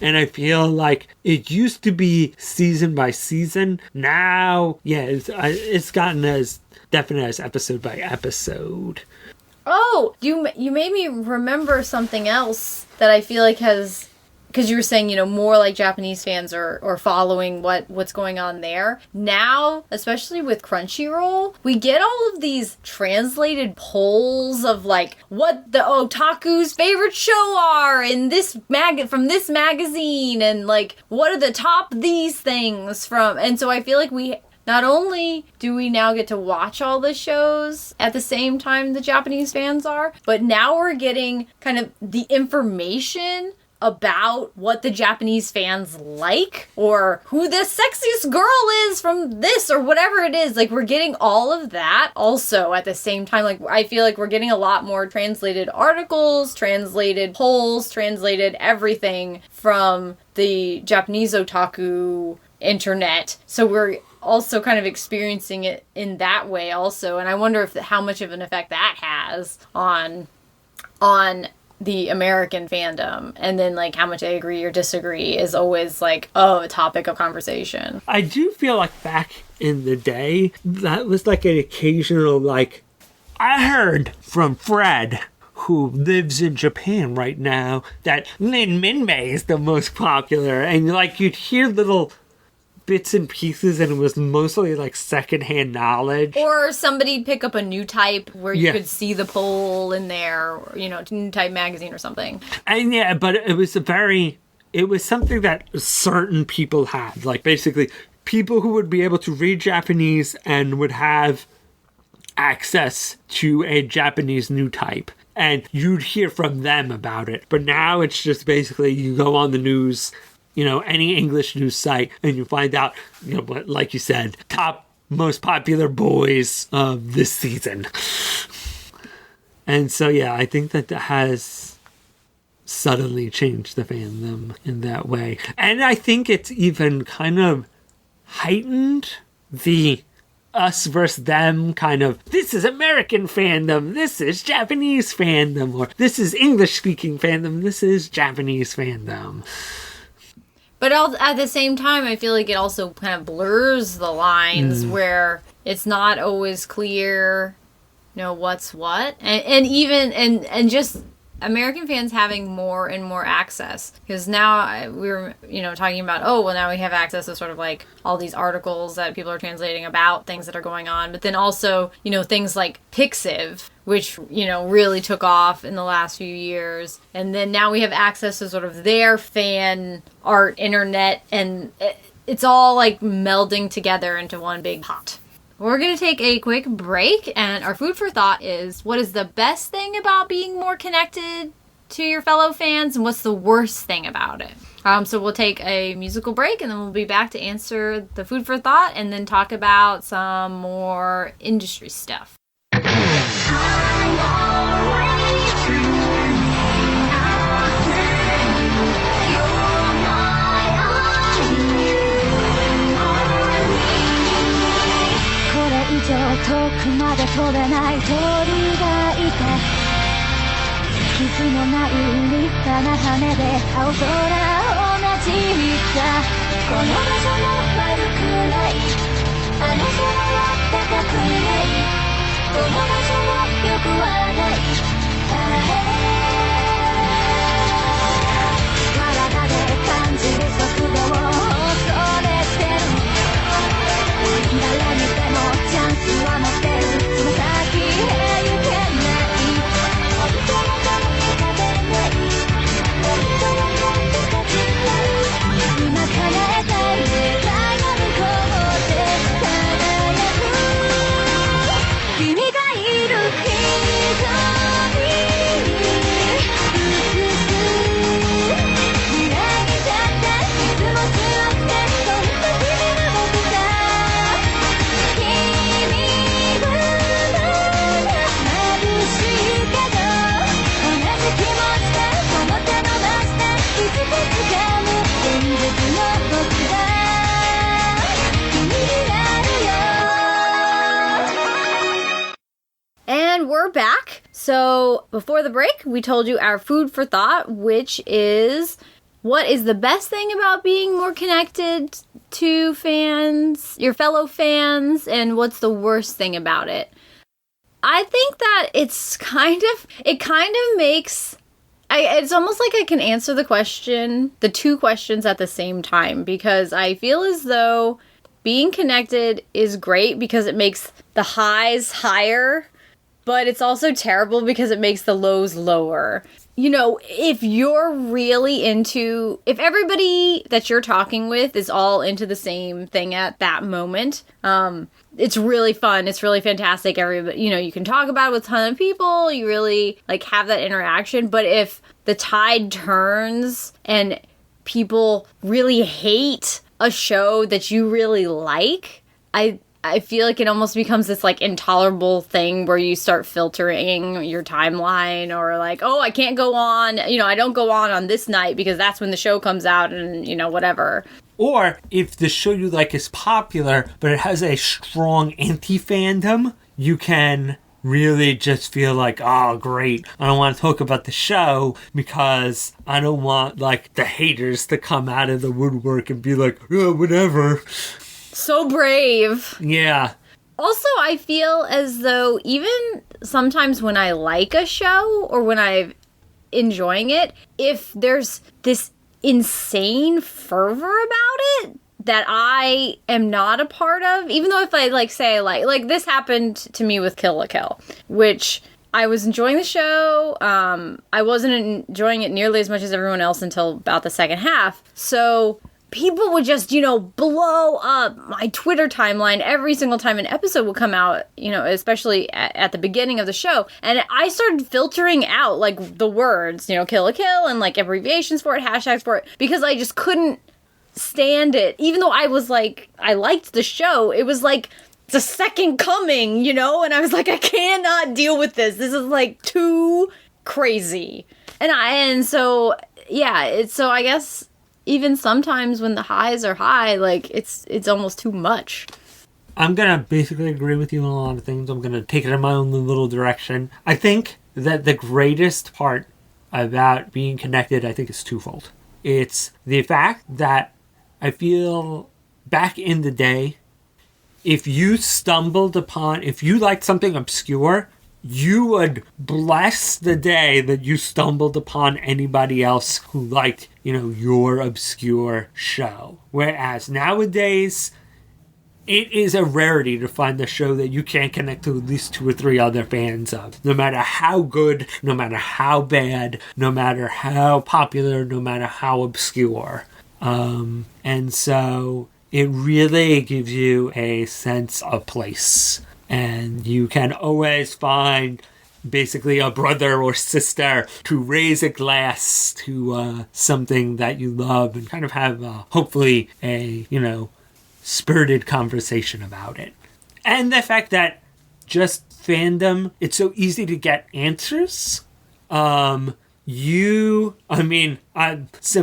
D: And I feel like it used to be season by season. Now, it's gotten as definite as episode by episode.
C: Oh, you made me remember something else that I feel like has... Because you were saying, more like Japanese fans are following what's going on there. Now, especially with Crunchyroll, we get all of these translated polls of like what the otaku's favorite show are in this from this magazine, and like what are the top these things from. And so I feel like not only do we now get to watch all the shows at the same time the Japanese fans are, but now we're getting kind of the information about what the Japanese fans like, or who the sexiest girl is from this, or whatever it is. Like, we're getting all of that also at the same time. Like, I feel like we're getting a lot more translated articles, translated polls, translated everything from the Japanese otaku internet. So we're also kind of experiencing it in that way also. And I wonder how much of an effect that has on the American fandom, and then like how much I agree or disagree is always like a topic of conversation.
D: I do feel like back in the day that was like an occasional like I heard from Fred, who lives in Japan right now, that Lin Minmei is the most popular, and like you'd hear little bits and pieces, and it was mostly like secondhand knowledge.
C: Or somebody pick up a New Type where you could see the poll in there, or, New Type magazine or something.
D: And but it was something that certain people had. Like basically people who would be able to read Japanese and would have access to a Japanese New Type. And you'd hear from them about it. But now it's just basically you go on the news, any English news site, and you find out, like you said, top most popular boys of this season. And so, I think that has suddenly changed the fandom in that way. And I think it's even kind of heightened the us versus them kind of, this is American fandom, this is Japanese fandom, or this is English-speaking fandom, this is Japanese fandom.
C: But at the same time, I feel like it also kind of blurs the lines where it's not always clear know what's what, and even and just American fans having more and more access, because now we were talking about, oh well, now we have access to sort of like all these articles that people are translating about things that are going on, but then also things like Pixiv, which really took off in the last few years, and then now we have access to sort of their fan art internet, and it's all like melding together into one big pot. We're going to take a quick break, and our food for thought is, what is the best thing about being more connected to your fellow fans, and what's the worst thing about it? So we'll take a musical break, and then we'll be back to answer the food for thought, and then talk about some more industry stuff.
E: 遠くまで飛べない鳥がいた傷のない立派な羽で青空をなじみたこの場所も悪くないあの空は高くないこの場所もよくはない体で感じる速度を恐れてる誰にでもチャンスは待ってるその先へ行けない本当の顔に勝てない本当の顔に勝てない今叶えたい願いが向こうで輝く君がいる瞳映す未来にだっていつも強くてそんな君が僕さ
C: And we're back. So before the break, we told you our food for thought, which is, what is the best thing about being more connected to fans, your fellow fans, and what's the worst thing about it? I think that it kind of makes, it's almost like I can answer the two questions at the same time, because I feel as though being connected is great because it makes the highs higher, but it's also terrible because it makes the lows lower. If everybody that you're talking with is all into the same thing at that moment, it's really fun. It's really fantastic. Everybody, you can talk about it with a ton of people. You really have that interaction. But if the tide turns and people really hate a show that you really like, I feel like it almost becomes this intolerable thing where you start filtering your timeline, or oh, I can't go on, I don't go on this night because that's when the show comes out, and whatever.
D: Or if the show you like is popular, but it has a strong anti-fandom, you can really just feel like, oh, great, I don't want to talk about the show because I don't want the haters to come out of the woodwork and be like, oh, whatever.
C: So brave.
D: Yeah.
C: Also, I feel as though even sometimes when I like a show or when I'm enjoying it, if there's this insane fervor about it that I am not a part of, even though if I say this happened to me with Kill la Kill, which I was enjoying the show. I wasn't enjoying it nearly as much as everyone else until about the second half. So people would just, blow up my Twitter timeline every single time an episode would come out, especially at the beginning of the show. And I started filtering out, the words, Kill la Kill, and, abbreviations for it, hashtags for it, because I just couldn't stand it. Even though I was, I liked the show, it was, the second coming, and I was like, I cannot deal with this. This is, too crazy. So I guess even sometimes when the highs are high, it's almost too much.
D: I'm going to basically agree with you on a lot of things. I'm going to take it in my own little direction. I think that the greatest part about being connected, I think, is twofold. It's the fact that I feel back in the day, if you liked something obscure, you would bless the day that you stumbled upon anybody else who liked, your obscure show. Whereas nowadays, it is a rarity to find a show that you can't connect to at least 2 or 3 other fans of. No matter how good, no matter how bad, no matter how popular, no matter how obscure. And so it really gives you a sense of place. And you can always find basically a brother or sister to raise a glass to something that you love and kind of have hopefully a, spirited conversation about it. And the fact that just fandom, it's so easy to get answers. Some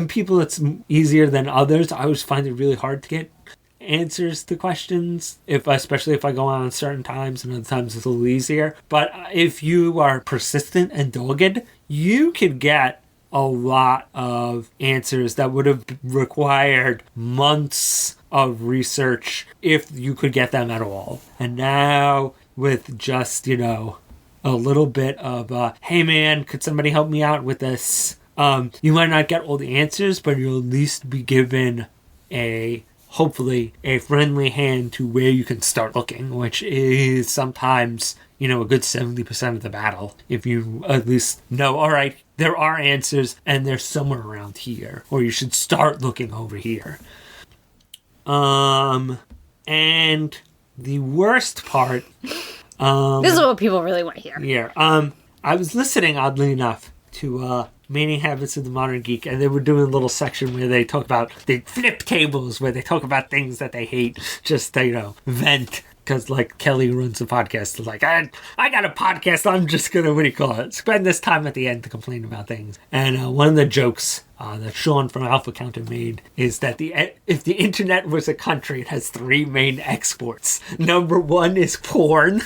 D: people it's easier than others. I always find it really hard to get answers to questions, especially if I go on certain times, and other times it's a little easier. But if you are persistent and dogged, you could get a lot of answers that would have required months of research if you could get them at all. And now with just, a little bit of, hey man, could somebody help me out with this? You might not get all the answers, but you'll at least be given hopefully a friendly hand to where you can start looking, which is sometimes, a good 70% of the battle. If you at least know, all right, there are answers and they're somewhere around here, or you should start looking over here. And the worst part,
C: this is what people really want to hear.
D: Yeah. I was listening, oddly enough, to Many Habits of the Modern Geek, and they were doing a little section where they talk about the flip tables, where they talk about things that they hate, just to, vent. Because, Kelly runs a podcast, I got a podcast, I'm just gonna, spend this time at the end to complain about things. And one of the jokes that Sean from Alpha Counter made is that if the internet was a country, it has 3 main exports. Number 1 is porn.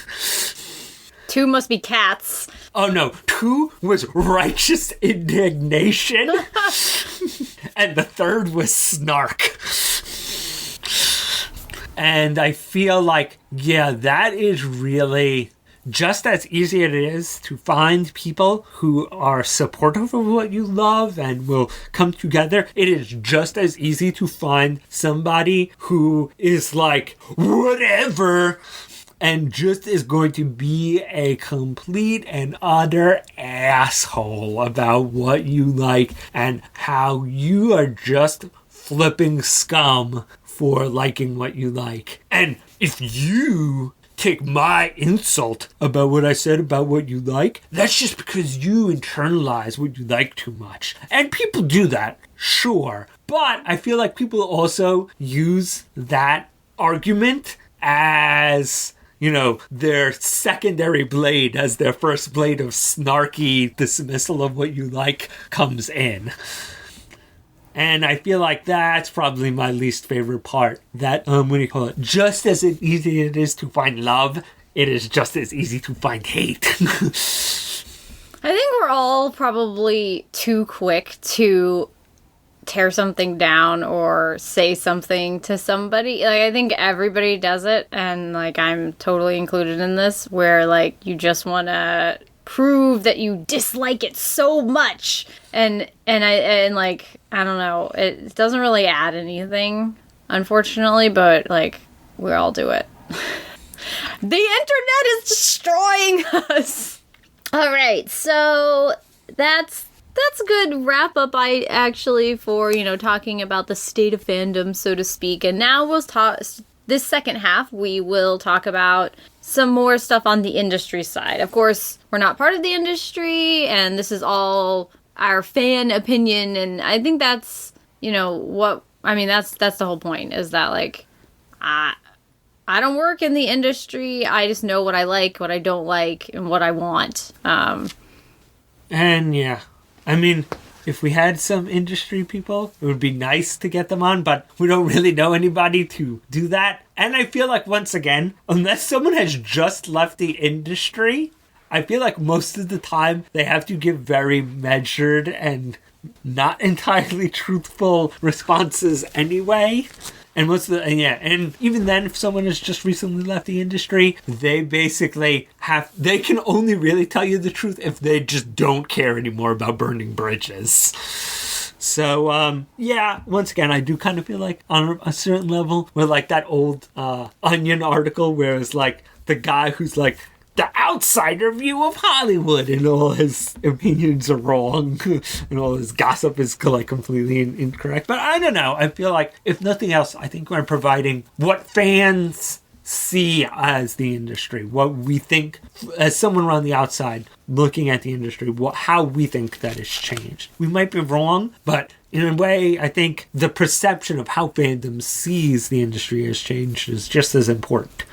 C: 2 must be cats.
D: Oh no, 2 was righteous indignation. And the 3rd was snark. And I feel like, that is really just as easy as it is to find people who are supportive of what you love and will come together. It is just as easy to find somebody who is whatever, and just is going to be a complete and utter asshole about what you like and how you are just flipping scum for liking what you like. And if you take my insult about what I said about what you like, that's just because you internalize what you like too much. And people do that, sure. But I feel like people also use that argument as, their secondary blade, as their first blade of snarky dismissal of what you like comes in. And I feel like that's probably my least favorite part. That, just as easy it is to find love, it is just as easy to find hate.
C: I think we're all probably too quick to tear something down or say something to somebody. I think everybody does it, and, I'm totally included in this, where, you just want to prove that you dislike it so much, and I don't know, it doesn't really add anything, unfortunately, but we all do it. The internet is destroying us. All right, so that's a good wrap up, for talking about the state of fandom, so to speak. And now we'll talk. This second half, we will talk about some more stuff on the industry side. Of course, we're not part of the industry, and this is all our fan opinion, and I think that's, that's the whole point, is that, I don't work in the industry, I just know what I like, what I don't like, and what I want.
D: And, yeah, if we had some industry people, it would be nice to get them on, but we don't really know anybody to do that. And I feel like, once again, unless someone has just left the industry, I feel like most of the time they have to give very measured and not entirely truthful responses anyway. And and even then, if someone has just recently left the industry, they basically they can only really tell you the truth if they just don't care anymore about burning bridges. So, once again, I do kind of feel like on a certain level, we're like that old Onion article where it's like the guy who's like, the outsider view of Hollywood, and all his opinions are wrong, and all his gossip is like completely incorrect. But I don't know. I feel like, if nothing else, I think we're providing what fans see as the industry, what we think as someone around the outside looking at the industry, how we think that it's changed. We might be wrong, but in a way, I think the perception of how fandom sees the industry has changed is just as important.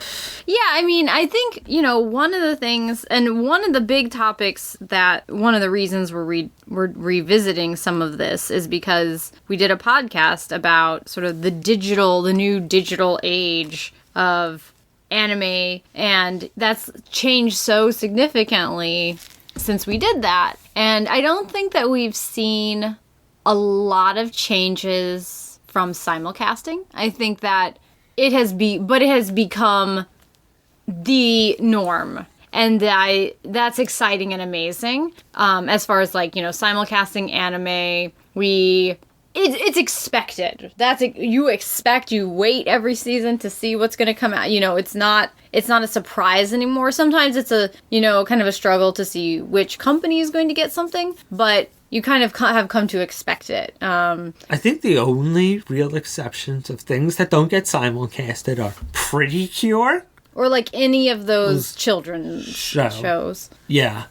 C: Yeah, I mean, I think, one of the things, and one of the big topics that, one of the reasons we're revisiting some of this is because we did a podcast about sort of the new digital age of anime, and that's changed so significantly since we did that. And I don't think that we've seen a lot of changes from simulcasting. I think that it has become the norm, and that's exciting and amazing. As far as simulcasting anime, it's expected. You wait every season to see what's going to come out. It's not a surprise anymore. Sometimes it's a kind of a struggle to see which company is going to get something, but you kind of have come to expect it.
D: I think the only real exceptions of things that don't get simulcasted are Pretty Cure.
C: Or any of those children's shows.
D: Yeah,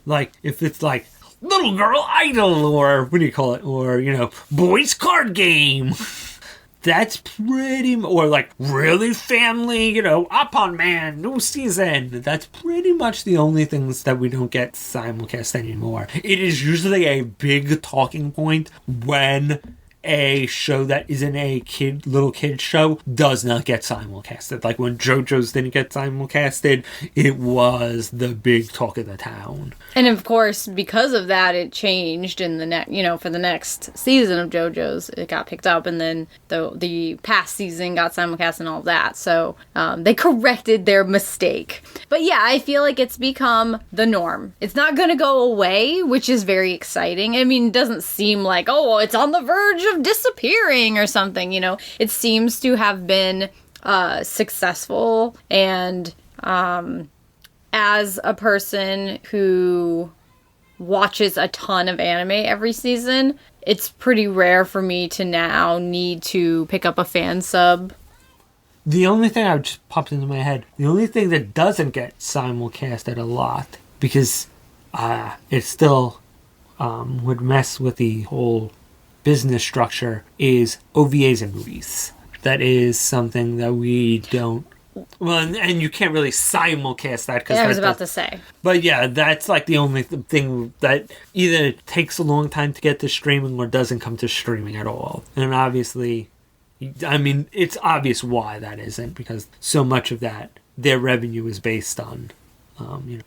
D: if it's Little Girl Idol, or what do you call it? Or, Boys Card Game. That's pretty, or Really Family, Upon Man, new season. That's pretty much the only things that we don't get simulcast anymore. It is usually a big talking point when a show that isn't a little kid show does not get simulcasted. Like when JoJo's didn't get simulcasted, it was the big talk of the town.
C: And of course, because of that, it changed in the for the next season of JoJo's, it got picked up, and then the past season got simulcast and all of that. So they corrected their mistake. But yeah, I feel like it's become the norm. It's not going to go away, which is very exciting. I mean, it doesn't seem like, it's on the verge of disappearing or something. It seems to have been successful, and as a person who watches a ton of anime every season, it's pretty rare for me to now need to pick up a fan sub.
D: The only thing I just popped into my head, the only thing that doesn't get simulcasted a lot, because it still would mess with the whole business structure, is OVAs and movies. That is something that we don't. Well, and you can't really simulcast that.
C: I was about to say.
D: But yeah, that's the only thing that either takes a long time to get to streaming or doesn't come to streaming at all. And obviously, I mean, it's obvious why that isn't, because so much of that, their revenue is based on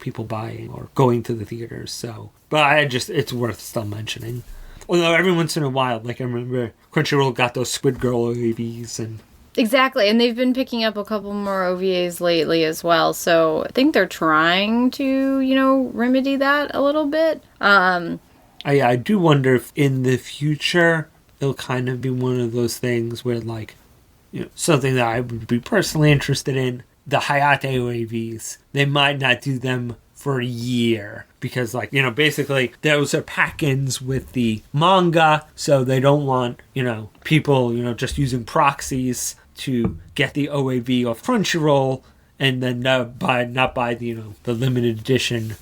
D: people buying or going to the theaters. So, but it's worth still mentioning. Although every once in a while, I remember Crunchyroll got those Squid Girl OVAs and...
C: Exactly, and they've been picking up a couple more OVAs lately as well, so I think they're trying to, remedy that a little bit.
D: I do wonder if in the future it'll kind of be one of those things where, something that I would be personally interested in, the Hayate OVAs, they might not do them for a year, because basically those are pack-ins with the manga, so they don't want people just using proxies to get the OAV off Crunchyroll and then not buy the the limited edition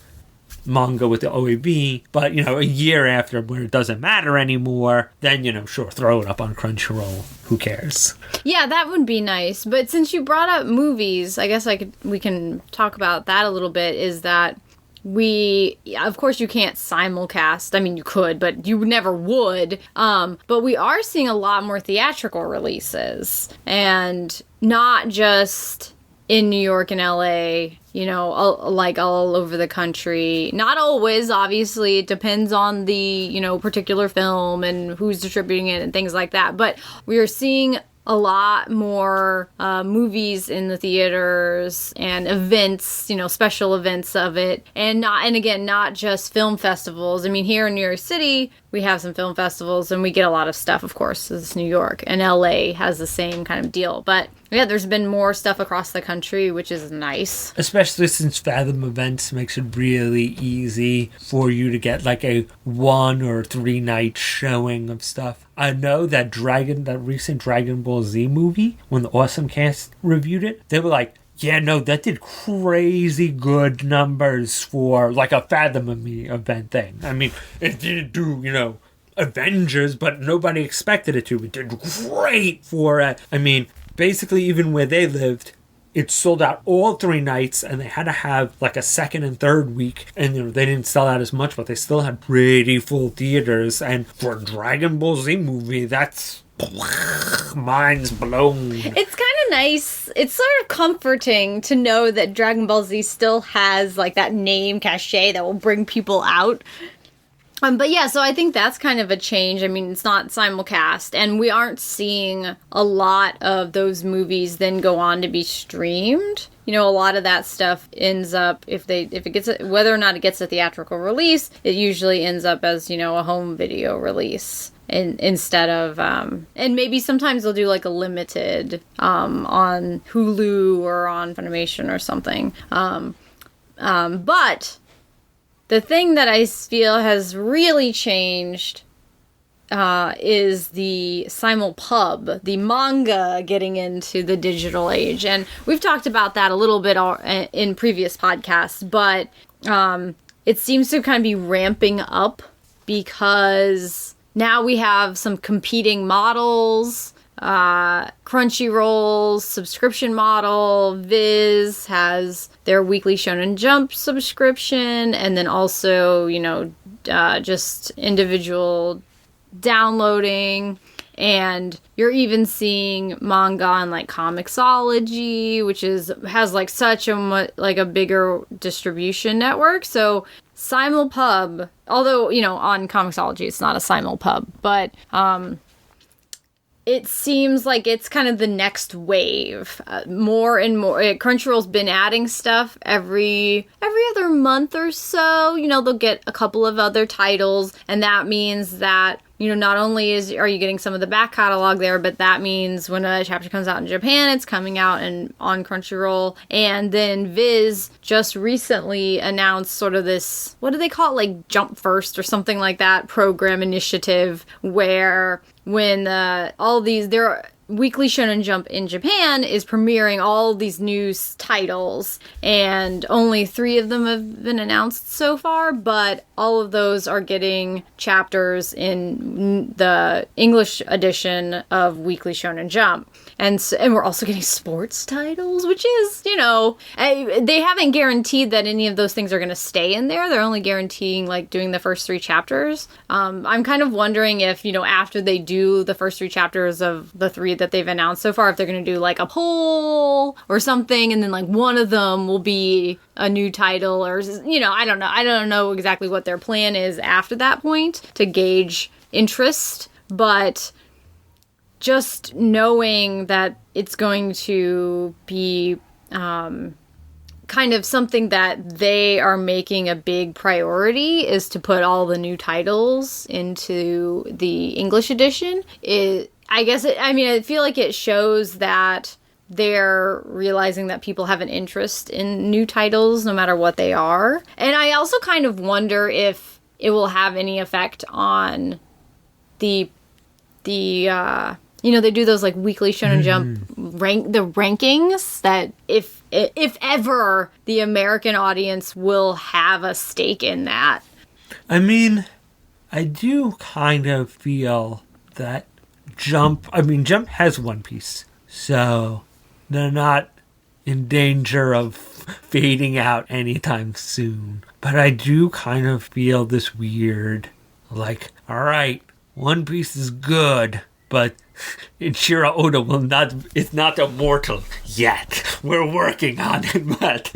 D: manga with the OAV, but a year after, where it doesn't matter anymore, then sure, throw it up on Crunchyroll, who cares.
C: Yeah, that would be nice. But since you brought up movies, I guess we can talk about that a little bit. Is that of course you can't simulcast. I mean, you could, but you never would. But we are seeing a lot more theatrical releases, and not just in New York and LA, all over the country. Not always, obviously. It depends on the, particular film and who's distributing it and things like that. But we are seeing a lot more movies in the theaters and events, special events of it. And again, not just film festivals. I mean, here in New York City, we have some film festivals and we get a lot of stuff, of course, it's New York. And LA has the same kind of deal. But yeah, there's been more stuff across the country, which is nice.
D: Especially since Fathom Events makes it really easy for you to get like a 1 or 3 night showing of stuff. I know that recent Dragon Ball Z movie, when the Awesome Cast reviewed it, they were like, yeah, no, that did crazy good numbers for like a Fathom event thing. I mean, it didn't do, Avengers, but nobody expected it to. It did great for, basically even where they lived, it sold out all 3 nights, and they had to have like a second and third week, and they didn't sell out as much, but they still had pretty full theaters. And for a Dragon Ball Z movie, that's mind's blown.
C: It's kind of nice. It's sort of comforting to know that Dragon Ball Z still has like that name cachet that will bring people out. But yeah, so I think that's kind of a change. I mean, it's not simulcast, and we aren't seeing a lot of those movies then go on to be streamed. A lot of that stuff ends up, whether or not it gets a theatrical release, it usually ends up as, a home video release. Instead of, and maybe sometimes they'll do like a limited on Hulu or on Funimation or something. But the thing that I feel has really changed is the simulpub, the manga getting into the digital age. And we've talked about that a little bit in previous podcasts, but it seems to kind of be ramping up because now we have some competing models. Crunchyroll's subscription model, Viz has their weekly Shonen Jump subscription, and then also, just individual downloading. And you're even seeing manga on like Comixology, which has like such a bigger distribution network. So simulpub, although on Comixology it's not a simulpub, but it seems like it's kind of the next wave. More and more. Crunchyroll's been adding stuff every other month or so. They'll get a couple of other titles, and that means that not only are you getting some of the back catalog there, but that means when a chapter comes out in Japan, it's coming out on Crunchyroll. And then Viz just recently announced sort of this, what do they call it, like Jump First or something like that, program initiative, where when their Weekly Shonen Jump in Japan is premiering all these new titles, and only 3 of them have been announced so far, but all of those are getting chapters in the English edition of Weekly Shonen Jump. And we're also getting sports titles, which is, they haven't guaranteed that any of those things are going to stay in there. They're only guaranteeing, like, doing the first 3 chapters. I'm kind of wondering if, after they do the first 3 chapters of the 3 that they've announced so far, if they're going to do, like, a poll or something, and then, like, one of them will be a new title, or, I don't know. I don't know exactly what their plan is after that point to gauge interest, but just knowing that it's going to be kind of something that they are making a big priority is to put all the new titles into the English edition. I feel like it shows that they're realizing that people have an interest in new titles no matter what they are. And I also kind of wonder if it will have any effect on the they do those like weekly Shonen Jump rankings, that if ever the American audience will have a stake in that.
D: I mean, I do kind of feel that Jump has One Piece, so they're not in danger of fading out anytime soon. But I do kind of feel this weird, like, alright, One Piece is good, but Ichiro Oda is not immortal yet. We're working on it,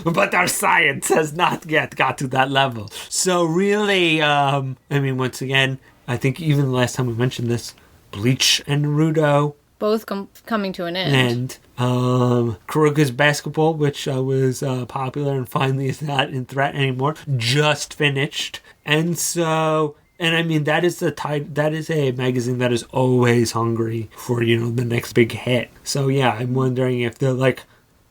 D: but our science has not yet got to that level. So really, once again, I think even the last time we mentioned this, Bleach and Naruto.
C: Both coming to an end.
D: And Kuroko's Basketball, which was popular and finally is not in threat anymore, just finished. And so, and I mean, that is a magazine that is always hungry for, the next big hit. So yeah, I'm wondering if they're like,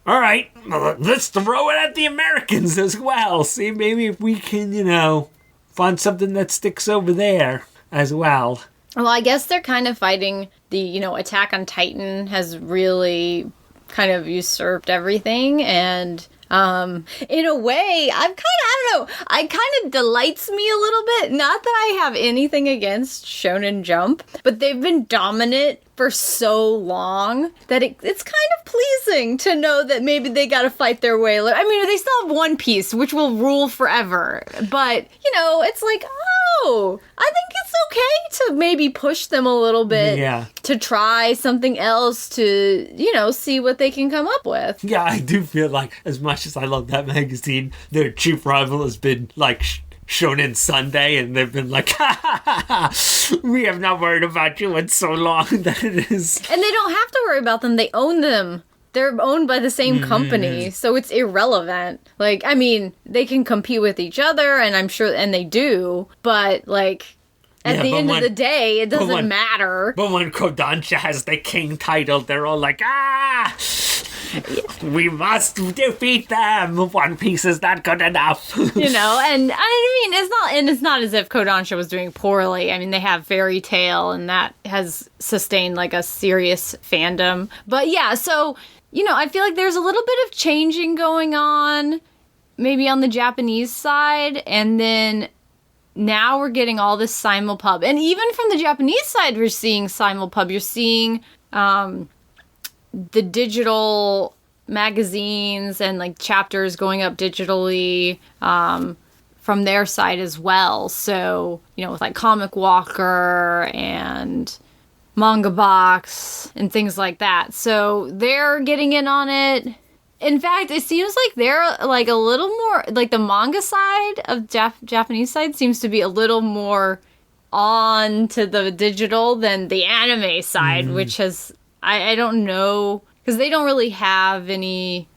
D: all right, let's throw it at the Americans as well. See, maybe if we can, find something that sticks over there as well.
C: Well, I guess they're kind of fighting the, Attack on Titan has really kind of usurped everything. And in a way, it kind of delights me a little bit. Not that I have anything against Shonen Jump, but they've been dominant for so long that it's kind of pleasing to know that maybe they got to fight their way. I mean, they still have One Piece, which will rule forever. But, it's like, I think it's okay to maybe push them a little bit to try something else to, see what they can come up with.
D: Yeah, I do feel like, as much as I love that magazine, their chief rival has been, like, Shonen Sunday, and they've been like, we have not worried about you in so long that it is.
C: And they don't have to worry about them. They own them. They're owned by the same company, so it's irrelevant. Like, I mean, they can compete with each other, and I'm sure, and they do, but, like, at the end of the day, it doesn't matter.
D: But when Kodansha has the king title, they're all like, we must defeat them. One Piece is not good enough.
C: And I mean, it's not as if Kodansha was doing poorly. I mean, they have Fairy Tail, and that has sustained, like, a serious fandom. But yeah, so, I feel like there's a little bit of changing going on, maybe on the Japanese side, and then now we're getting all this simulpub. And even from the Japanese side, we're seeing simulpub. You're seeing the digital magazines and, like, chapters going up digitally from their side as well. So, with, like, Comic Walker and Manga Box and things like that. So they're getting in on it. In fact, it seems like they're, like, a little more, like, the manga side of Japanese side seems to be a little more on to the digital than the anime side, which has, I don't know, because they don't really have any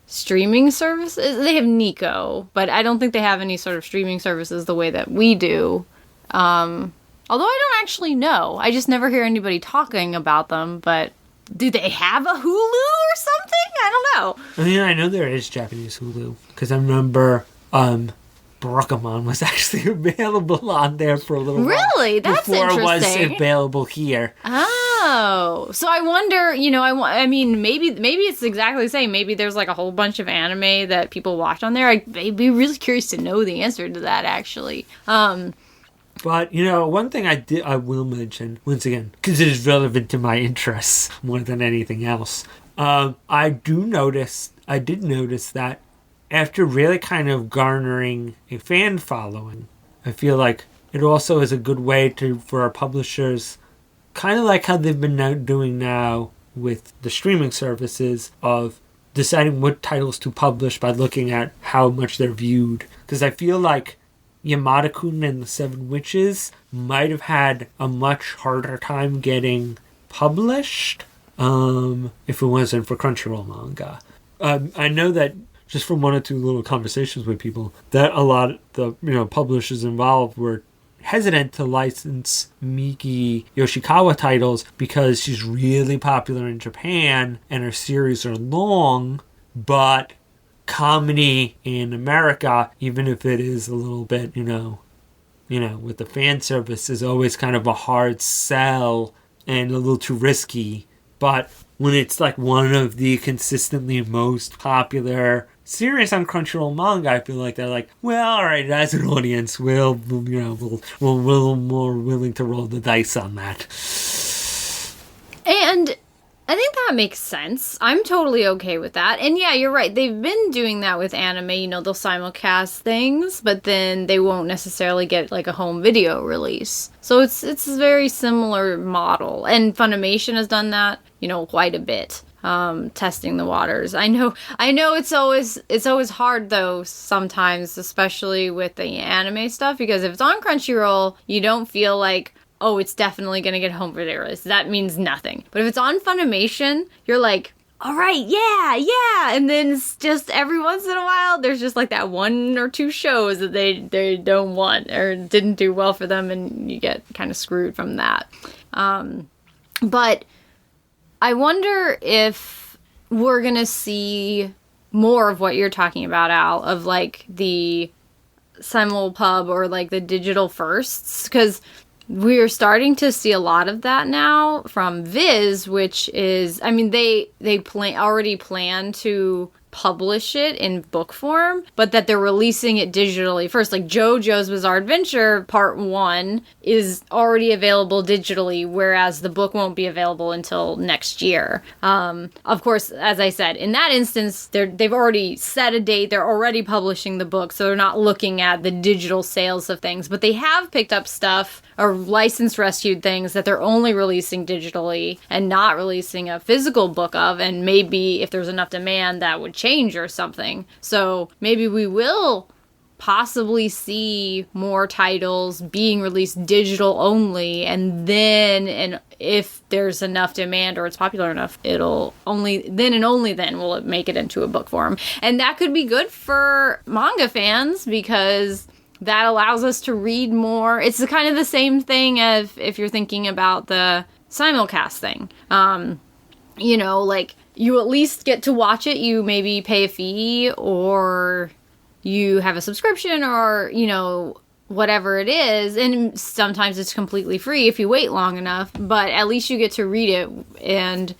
C: streaming services. They have Nico, but I don't think they have any sort of streaming services the way that we do. Although I don't actually know. I just never hear anybody talking about them, but do they have a Hulu or something? I don't know.
D: I mean, I know there is Japanese Hulu, because I remember Barukamon was actually available on there for a little while.
C: Really? That's
D: before
C: interesting.
D: It was available here.
C: Oh. So I wonder, I mean, maybe it's exactly the same. Maybe there's, like, a whole bunch of anime that people watch on there. I'd be really curious to know the answer to that, actually.
D: But, one thing I will mention, once again, because it is relevant to my interests more than anything else, I did notice that after really kind of garnering a fan following, I feel like it also is a good way for our publishers, kind of like how they've been doing now with the streaming services, of deciding what titles to publish by looking at how much they're viewed. Because I feel like Yamada-kun and the Seven Witches might have had a much harder time getting published if it wasn't for Crunchyroll manga. I know that just from one or two little conversations with people, that a lot of the publishers involved were hesitant to license Miki Yoshikawa titles because she's really popular in Japan and her series are long, but comedy in America, even if it is a little bit, with the fan service, is always kind of a hard sell and a little too risky. But when it's like one of the consistently most popular series on Crunchyroll manga, I feel like they're like, well, all right, as an audience, we're more willing to roll the dice on that.
C: And I think that makes sense. I'm totally okay with that. And yeah, you're right. They've been doing that with anime. They'll simulcast things, but then they won't necessarily get, like, a home video release. So it's a very similar model. And Funimation has done that, quite a bit. Testing the waters. I know it's always hard though sometimes, especially with the anime stuff, because if it's on Crunchyroll, you don't feel like, oh, it's definitely going to get home video release. That means nothing. But if it's on Funimation, you're like, all right, yeah. And then it's just every once in a while, there's just like that 1 or 2 shows that they don't want or didn't do well for them, and you get kind of screwed from that. But I wonder if we're going to see more of what you're talking about, Al, of like the simulpub or like the digital firsts, because we're starting to see a lot of that now from Viz, which is, I mean, they already plan to publish it in book form, but that they're releasing it digitally first. Like JoJo's Bizarre Adventure Part 1 is already available digitally, whereas the book won't be available until next year. Of course, as I said, in that instance, they've already set a date, they're already publishing the book, so they're not looking at the digital sales of things, but they have picked up stuff or license rescued things that they're only releasing digitally and not releasing a physical book of, and maybe if there's enough demand that would change or something. So maybe we will possibly see more titles being released digital only, and if there's enough demand or it's popular enough, it'll only then will it make it into a book form. And that could be good for manga fans because that allows us to read more. It's kind of the same thing as if you're thinking about the simulcast thing. You know, like, you at least get to watch it. You maybe pay a fee or you have a subscription or, you know, whatever it is. And sometimes it's completely free if you wait long enough, but at least you get to read it. And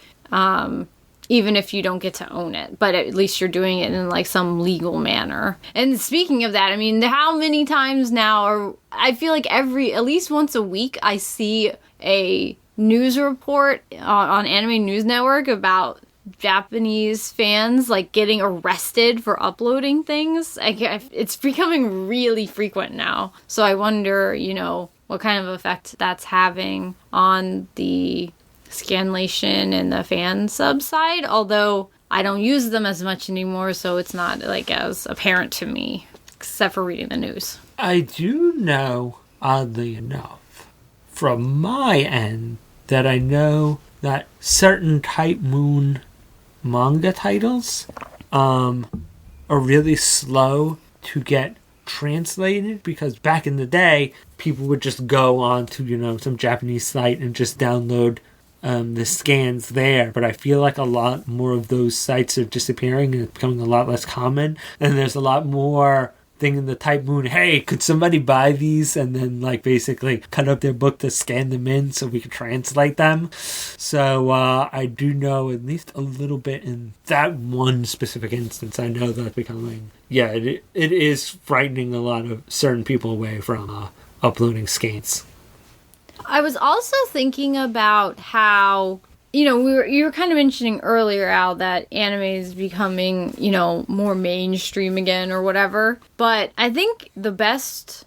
C: even if you don't get to own it, but at least you're doing it in like some legal manner. And speaking of that, I mean, how many times now I feel like at least once a week, I see a news report on Anime News Network about Japanese fans like getting arrested for uploading things. It's becoming really frequent now. So I wonder, you know, what kind of effect that's having on the Scanlation and the fan sub side. Although I don't use them as much anymore, so it's not like as apparent to me, except for reading the news.
D: I do know, oddly enough, from my end, that I know that certain Type Moon manga titles are really slow to get translated, because back in the day, people would just go on to, you know, some Japanese site and just download the scans there. But I feel like a lot more of those sites are disappearing and it's becoming a lot less common. And there's a lot more thing in the Type Moon, hey, could somebody buy these and then like basically cut up their book to scan them in so we can translate them. So I do know at least a little bit in that one specific instance. I know that's becoming, it is frightening a lot of certain people away from uploading scans.
C: I was also thinking about how, you know, you were kind of mentioning earlier, Al, that anime is becoming, you know, more mainstream again or whatever. But I think the best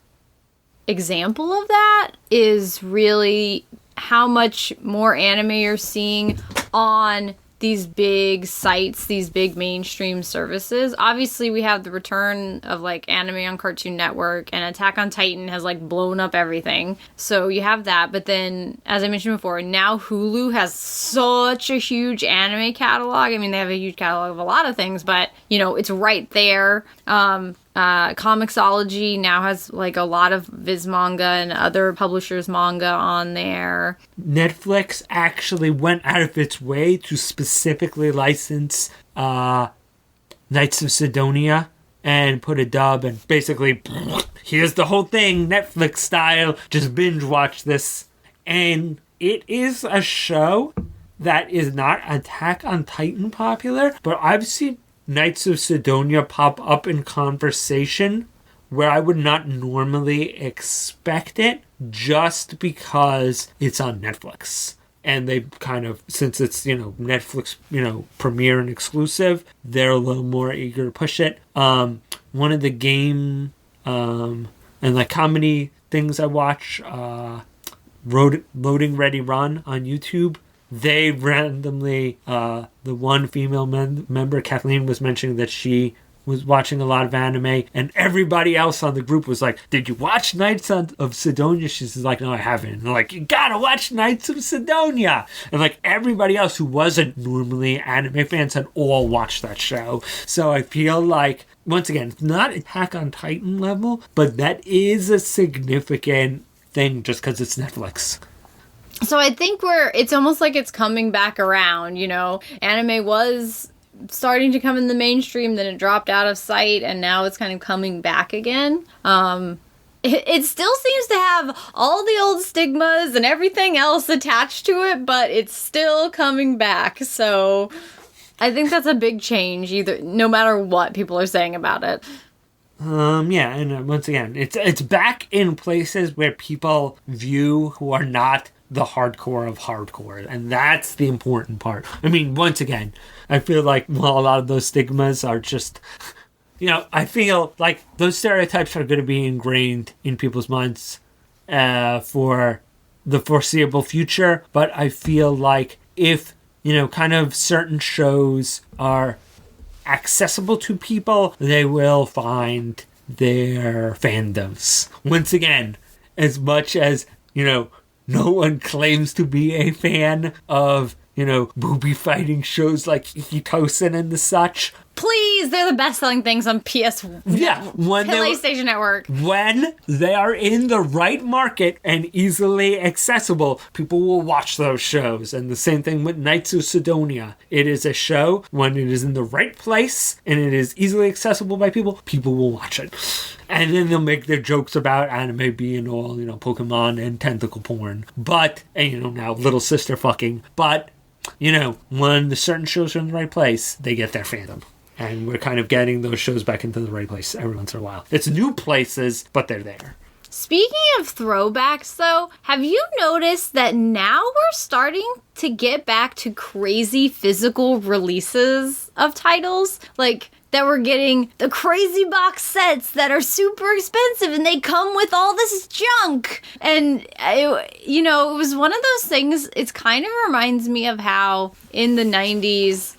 C: example of that is really how much more anime you're seeing on these big sites, these big mainstream services. Obviously, we have the return of like anime on Cartoon Network, and Attack on Titan has like blown up everything. So you have that. But then, as I mentioned before, now Hulu has such a huge anime catalog. I mean, they have a huge catalog of a lot of things, but you know, it's right there. Comixology now has like a lot of Viz manga and other publishers' manga on there.
D: Netflix actually went out of its way to specifically license Knights of Sidonia and put a dub, and basically, here's the whole thing, Netflix style, just binge watch this. And it is a show that is not Attack on Titan popular, but I've seen Knights of Sidonia pop up in conversation where I would not normally expect it, just because it's on Netflix. And they kind of, since it's, you know, Netflix, you know, premiere and exclusive, they're a little more eager to push it. One of the game and like comedy things I watch, Loading Ready Run on YouTube, they randomly, the one female member, Kathleen, was mentioning that she was watching a lot of anime, and everybody else on the group was like, "Did you watch Knights of Sidonia?" She's like, "No, I haven't." And they're like, "You gotta watch Knights of Sidonia!" And like everybody else who wasn't normally anime fans had all watched that show. So I feel like, once again, it's not Attack on Titan level, but that is a significant thing just because it's Netflix.
C: So I think it's almost like it's coming back around, you know. Anime was starting to come in the mainstream, then it dropped out of sight, and now it's kind of coming back again. It still seems to have all the old stigmas and everything else attached to it, but it's still coming back. So I think that's a big change, no matter what people are saying about it.
D: Yeah, and once again, it's back in places where people view who are not the hardcore of hardcore, and that's the important part. I mean, once again, I feel like a lot of those stigmas are just, you know, I feel like those stereotypes are going to be ingrained in people's minds for the foreseeable future, but I feel like if, you know, kind of certain shows are accessible to people, they will find their fandoms. Once again, as much as, you know, no one claims to be a fan of, you know, booby fighting shows like Hitosen and the such.
C: Please, they're the best-selling things on PlayStation Network.
D: When they are in the right market and easily accessible, people will watch those shows. And the same thing with Knights of Sidonia. It is a show, when it is in the right place and it is easily accessible by people, people will watch it. And then they'll make their jokes about anime being all, you know, Pokemon and tentacle porn. But, and you know, now little sister fucking. But, you know, when the certain shows are in the right place, they get their fandom. And we're kind of getting those shows back into the right place every once in a while. It's new places, but they're there.
C: Speaking of throwbacks, though, have you noticed that now we're starting to get back to crazy physical releases of titles? Like, that we're getting the crazy box sets that are super expensive and they come with all this junk. And, you know, it was one of those things, it kind of reminds me of how in the 90s,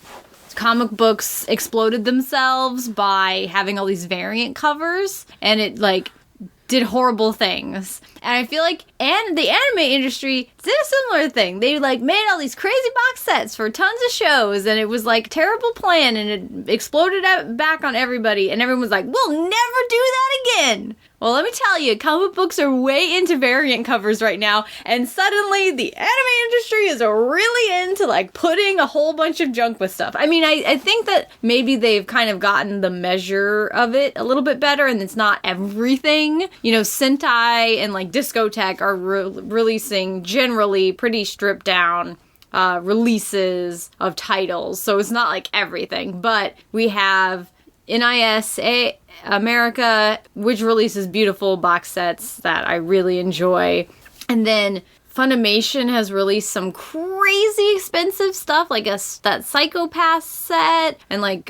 C: comic books exploded themselves by having all these variant covers, and it, like, did horrible things. And I feel like the anime industry did a similar thing. They, like, made all these crazy box sets for tons of shows, and it was, like, terrible plan, and it exploded back on everybody, and everyone was like, we'll never do that again! Well, let me tell you, comic books are way into variant covers right now, and suddenly the anime industry is really into, like, putting a whole bunch of junk with stuff. I mean, I think that maybe they've kind of gotten the measure of it a little bit better, and it's not everything. You know, Sentai and, like, Discotek are releasing generally pretty stripped down releases of titles, so it's not, like, everything. But we have NIS America, which releases beautiful box sets that I really enjoy. And then Funimation has released some crazy expensive stuff, like that Psycho-Pass set and like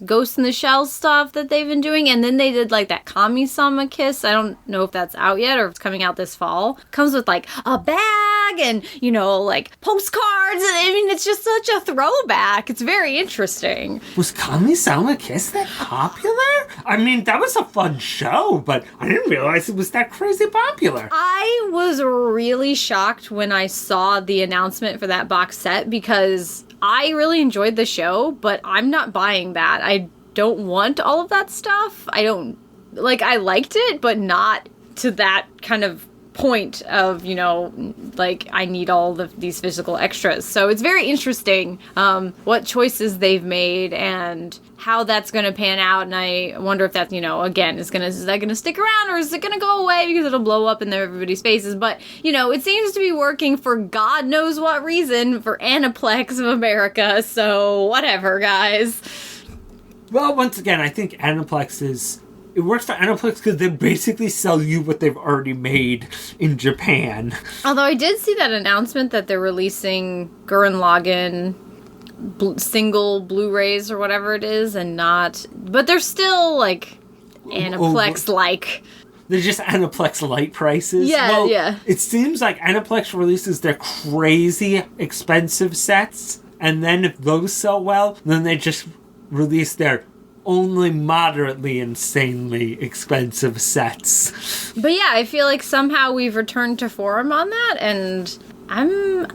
C: Ghost in the Shell stuff that they've been doing. And then they did like that Kami-sama Kiss. I don't know if that's out yet or if it's coming out this fall. Comes with like a bag and, you know, like postcards. And I mean, it's just such a throwback. It's very interesting.
D: Was Kami-sama Kiss that popular? I mean, that was a fun show, but I didn't realize it was that crazy popular.
C: I was really shocked when I saw the announcement for that box set because I really enjoyed the show, but I'm not buying that. I don't want all of that stuff. I liked it, but not to that kind of point of, you know, like I need all of these physical extras. So it's very interesting what choices they've made and how that's going to pan out. And I wonder if that's, you know, again, is that going to stick around or is it going to go away because it'll blow up in everybody's faces? But, you know, it seems to be working for God knows what reason for Aniplex of America. So whatever, guys.
D: Well, once again, I think it works for Aniplex because they basically sell you what they've already made in Japan.
C: Although I did see that announcement that they're releasing Gurren Lagann single Blu-rays or whatever it is, and not... But they're still, like, Aniplex-like.
D: They're just Aniplex light prices.
C: Yeah, yeah.
D: It seems like Aniplex releases their crazy expensive sets, and then if those sell well, then they just release their only moderately insanely expensive sets.
C: But yeah, I feel like somehow we've returned to form on that, and I'm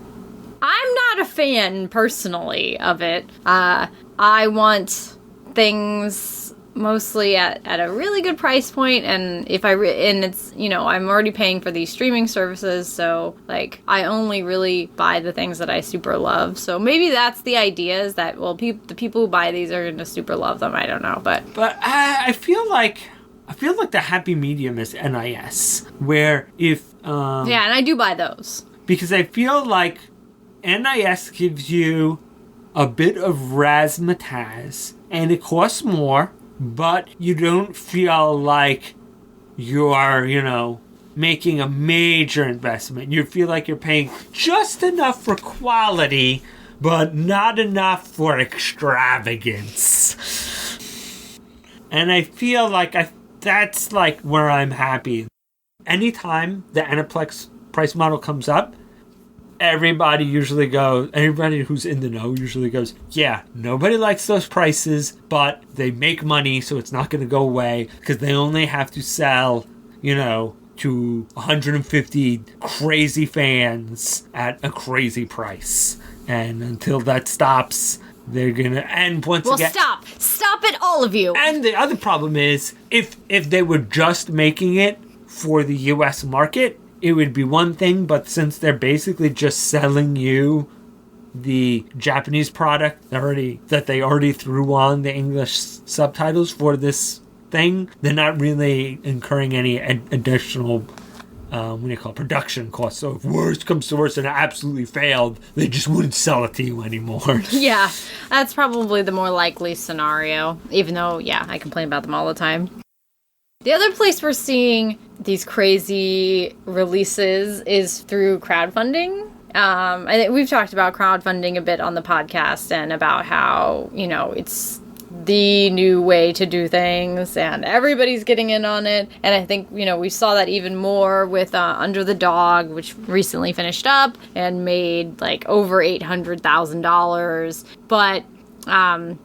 C: not a fan personally of it. I want things mostly at a really good price point, and and it's, you know, I'm already paying for these streaming services, so like I only really buy the things that I super love. So maybe that's the idea, is that, well, the people who buy these are gonna super love them. I don't know, but
D: I feel like the happy medium is NIS, where if
C: yeah, and I do buy those
D: because I feel like NIS gives you a bit of razzmatazz, and it costs more, but you don't feel like you're, you know, making a major investment. You feel like you're paying just enough for quality, but not enough for extravagance. And I feel like that's like where I'm happy. Anytime the Aniplex price model comes up, everybody who's in the know usually goes, yeah, nobody likes those prices, but they make money, so it's not going to go away, because they only have to sell, you know, to 150 crazy fans at a crazy price. And until that stops, they're going to... And once again...
C: Well, stop it, all of you!
D: And the other problem is, if they were just making it for the US market, it would be one thing, but since they're basically just selling you the Japanese product that they already threw on the English subtitles for this thing, they're not really incurring any additional production costs. So if worst comes to worst and it absolutely failed, they just wouldn't sell it to you anymore.
C: Yeah, that's probably the more likely scenario, even though, yeah, I complain about them all the time. The other place we're seeing these crazy releases is through crowdfunding. I think we've talked about crowdfunding a bit on the podcast, and about how, you know, it's the new way to do things and everybody's getting in on it. And I think, you know, we saw that even more with Under the Dog, which recently finished up and made like over $800,000. But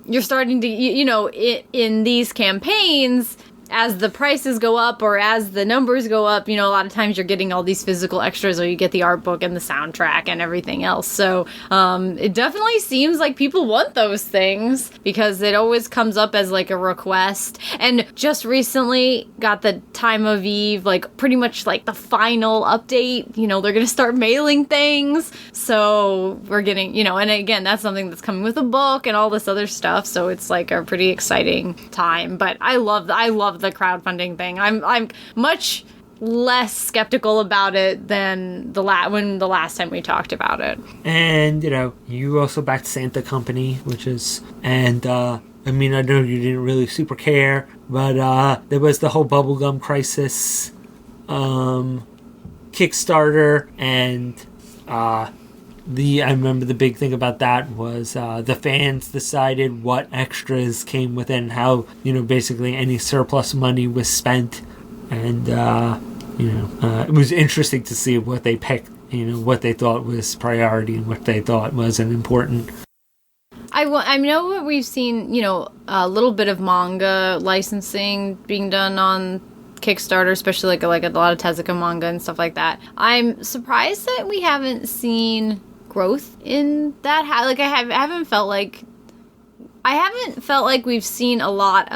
C: you're starting to, you know, in these campaigns, as the prices go up or as the numbers go up, you know, a lot of times you're getting all these physical extras, or you get the art book and the soundtrack and everything else. So it definitely seems like people want those things, because it always comes up as like a request. And just recently got the Time of Eve, like pretty much like the final update. You know, they're going to start mailing things. So we're getting, you know, and again, that's something that's coming with a book and all this other stuff. So it's like a pretty exciting time. But I love the crowdfunding thing. I'm much less skeptical about it than the last time we talked about it.
D: And, you know, you also backed Santa Company, which is, and I mean, I know you didn't really super care, but there was the whole Bubblegum Crisis Kickstarter, and I remember the big thing about that was the fans decided what extras came with it, and how, you know, basically any surplus money was spent. And, it was interesting to see what they picked, you know, what they thought was priority and what they thought wasn't important.
C: I know that we've seen, you know, a little bit of manga licensing being done on Kickstarter, especially like a lot of Tezuka manga and stuff like that. I'm surprised that we haven't seen growth in that. Like I haven't felt like we've seen a lot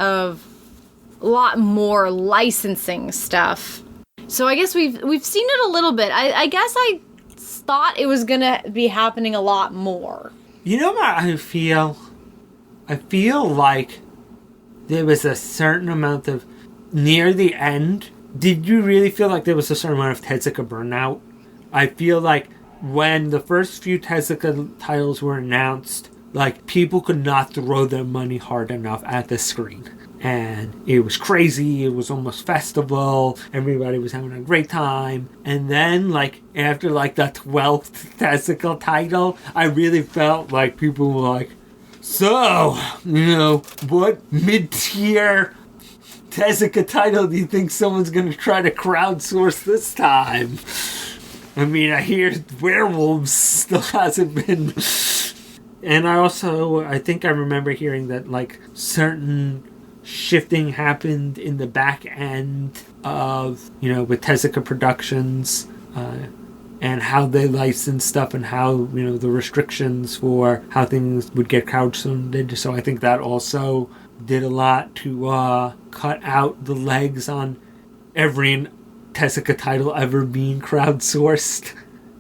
C: more licensing stuff. So I guess we've seen it a little bit. I guess I thought it was gonna be happening a lot more.
D: You know what I feel? I feel like there was a certain amount of, near the end, did you really feel like there was a certain amount of Tezuka burnout? I feel like when the first few Tezuka titles were announced, like, people could not throw their money hard enough at the screen. And it was crazy, it was almost festival, everybody was having a great time. And then, like, after, like, the 12th Tezuka title, I really felt like people were like, so, you know, what mid-tier Tezuka title do you think someone's going to try to crowdsource this time? I mean, I hear Werewolves still hasn't been... And I think I remember hearing that, like, certain shifting happened in the back end of, with Tezuka Productions, and how they license stuff and how, the restrictions for how things would get crowdfunded. So I think that also did a lot to cut out the legs on every Tezuka title ever being crowdsourced.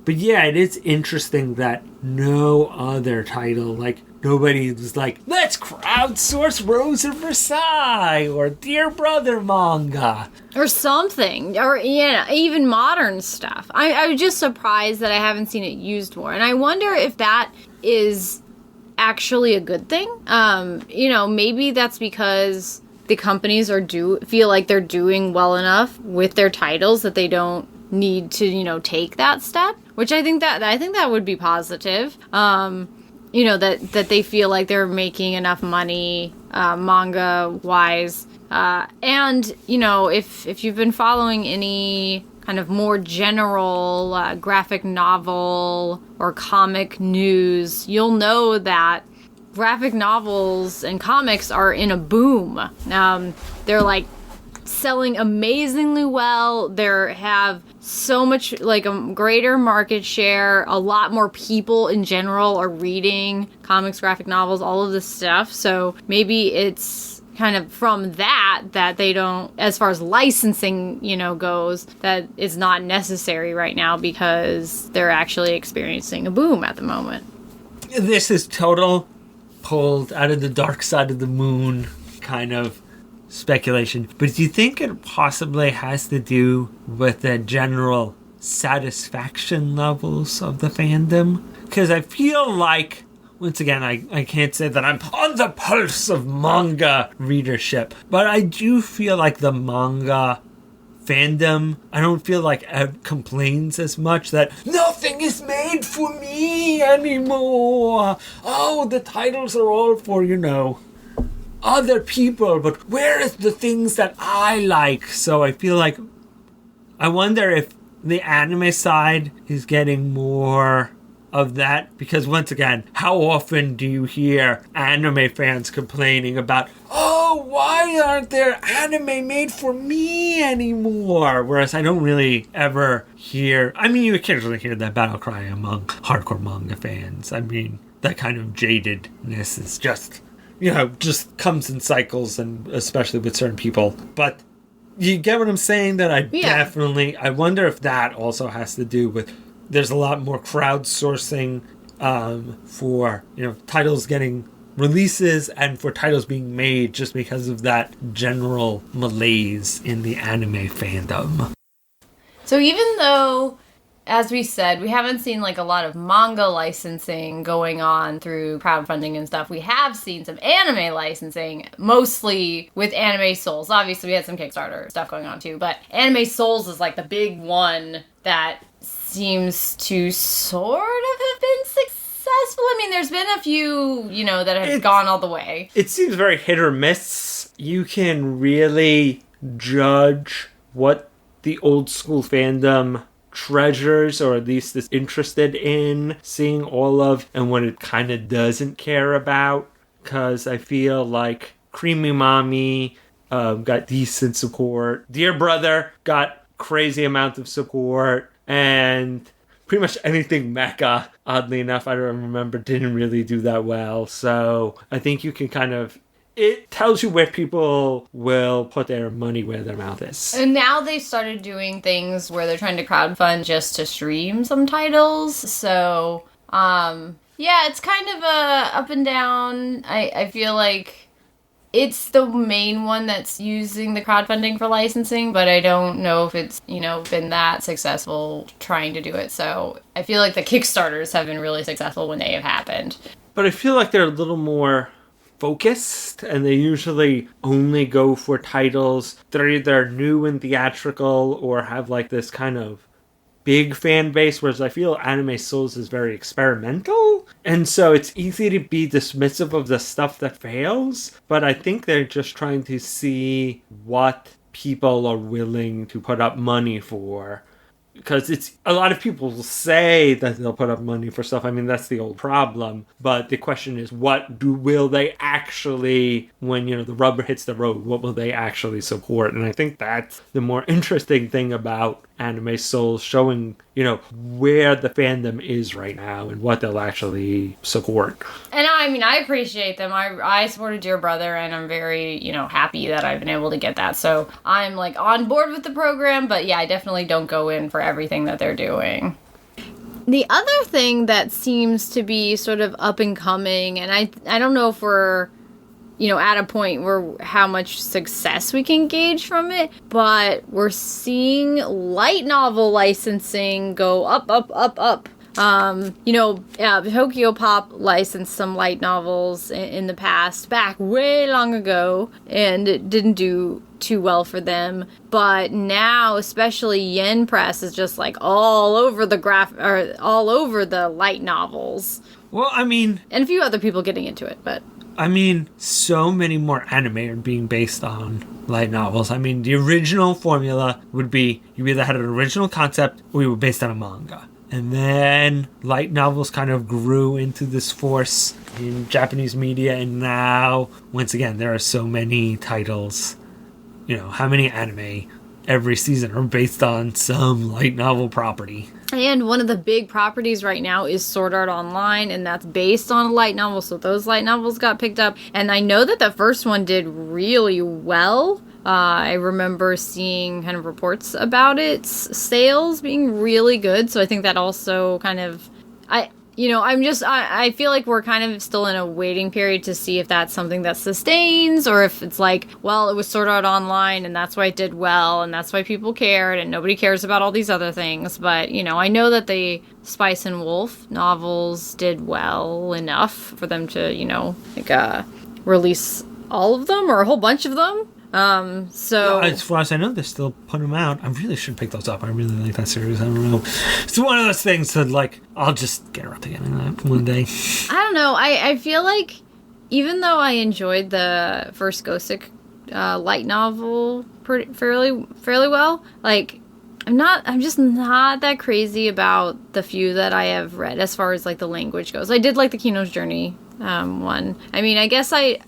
D: But yeah, it is interesting that no other title, nobody was like, let's crowdsource Rose of Versailles or Dear Brother manga.
C: Or something. Or, even modern stuff. I was just surprised that I haven't seen it used more. And I wonder if that is actually a good thing. Maybe that's because the companies feel like they're doing well enough with their titles that they don't need to, take that step. Which I think that would be positive. That they feel like they're making enough money manga wise. And if you've been following any kind of more general graphic novel or comic news, you'll know that graphic novels and comics are in a boom. They're selling amazingly well. They have so much a greater market share. A lot more people in general are reading comics, graphic novels, all of this stuff. So maybe it's kind of from that they don't, as far as licensing, goes, that is not necessary right now because they're actually experiencing a boom at the moment.
D: This is total pulled out of the dark side of the moon kind of speculation, but do you think it possibly has to do with the general satisfaction levels of the fandom? Because I feel like, once again, I can't say that I'm on the pulse of manga readership, but I do feel like the manga fandom, I don't feel like it complains as much that nothing is made for me anymore. Oh, the titles are all for, other people, but where is the things that I like? So I feel like, I wonder if the anime side is getting more of that, because once again, how often do you hear anime fans complaining about, oh, why aren't there anime made for me anymore? Whereas I don't really ever hear, you occasionally hear that battle cry among hardcore manga fans. That kind of jadedness is just comes in cycles, and especially with certain people. But you get what I'm saying, that I wonder if that also has to do with, there's a lot more crowdsourcing for, titles getting releases and for titles being made just because of that general malaise in the anime fandom.
C: So even though, as we said, we haven't seen a lot of manga licensing going on through crowdfunding and stuff, we have seen some anime licensing, mostly with Anime Souls. Obviously, we had some Kickstarter stuff going on too, but Anime Souls is the big one that seems to sort of have been successful. There's been a few, that have gone all the way.
D: It seems very hit or miss. You can really judge what the old school fandom treasures, or at least is interested in seeing all of, and what it kind of doesn't care about. Because I feel like Creamy Mommy got decent support. Dear Brother got crazy amount of support. And pretty much anything mecha, oddly enough, I don't remember, didn't really do that well. So I think you can it tells you where people will put their money where their mouth is.
C: And now they've started doing things where they're trying to crowdfund just to stream some titles. So, it's kind of a up and down. I feel like it's the main one that's using the crowdfunding for licensing, but I don't know if it's, been that successful trying to do it. So I feel like the Kickstarters have been really successful when they have happened.
D: But I feel like they're a little more focused, and they usually only go for titles that are either new and theatrical or have this kind of big fan base, whereas I feel Anime Souls is very experimental, and so it's easy to be dismissive of the stuff that fails, but I think they're just trying to see what people are willing to put up money for. because it's a lot of people will say that they'll put up money for stuff. I mean, that's the old problem. But the question is, will they actually, when the rubber hits the road, what will they actually support? And I think that's the more interesting thing about Anime Souls, showing where the fandom is right now and what they'll actually support.
C: And I mean, I appreciate them. I supported Dear Brother, and I'm very happy that I've been able to get that. So I'm like on board with the program, but yeah, I definitely don't go in for everything that they're doing. The other thing that seems to be sort of up and coming, and I don't know if we're at a point where how much success we can gauge from it, but we're seeing light novel licensing go up. Tokyo Pop licensed some light novels in the past, back way long ago, and it didn't do too well for them. But now, especially Yen Press is just like all over all over the light novels.
D: Well, I mean,
C: and a few other people getting into it, but
D: I mean, so many more anime are being based on light novels. I mean, the original formula would be you either had an original concept or you were based on a manga. And then light novels kind of grew into this force in Japanese media. And now, once again, there are so many titles. How many anime every season are based on some light novel property?
C: And one of the big properties right now is Sword Art Online, and that's based on a light novel. So those light novels got picked up. And I know that the first one did really well. I remember seeing kind of reports about its sales being really good. So I think that also kind of, I feel like we're kind of still in a waiting period to see if that's something that sustains, or if it's like, well, it was Sword Art Online and that's why it did well and that's why people cared and nobody cares about all these other things. But, I know that the Spice and Wolf novels did well enough for them to, release all of them or a whole bunch of them. So
D: as far as I know, they're still putting them out. I really should pick those up. I really like that series. I don't know. It's one of those things that, I'll just get around to getting that one day.
C: I don't know. I feel like even though I enjoyed the first Gothic light novel fairly well, I'm just not that crazy about the few that I have read as far as the language goes. I did like the Kino's Journey one. I mean, I guess the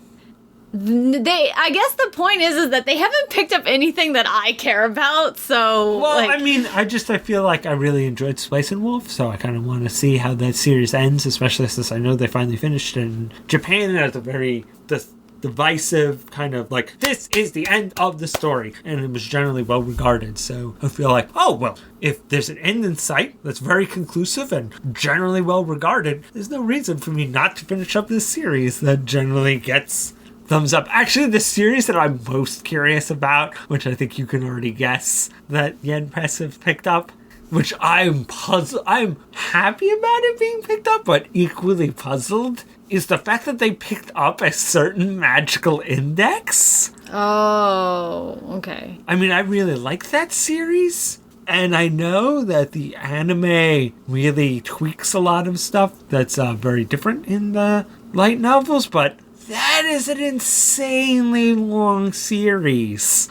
C: point is that they haven't picked up anything that I care about, so...
D: Well, I feel like I really enjoyed Spice and Wolf, so I kind of want to see how that series ends, especially since I know they finally finished it in Japan, and it's a very divisive kind of, this is the end of the story, and it was generally well regarded, so I feel like, if there's an end in sight that's very conclusive and generally well regarded, there's no reason for me not to finish up this series that generally gets thumbs up. Actually, the series that I'm most curious about, which I think you can already guess that Yen Press have picked up, which I'm happy about it being picked up, but equally puzzled, is the fact that they picked up a certain magical index.
C: Oh, okay.
D: I mean, I really like that series, and I know that the anime really tweaks a lot of stuff that's very different in the light novels, but that is an insanely long series.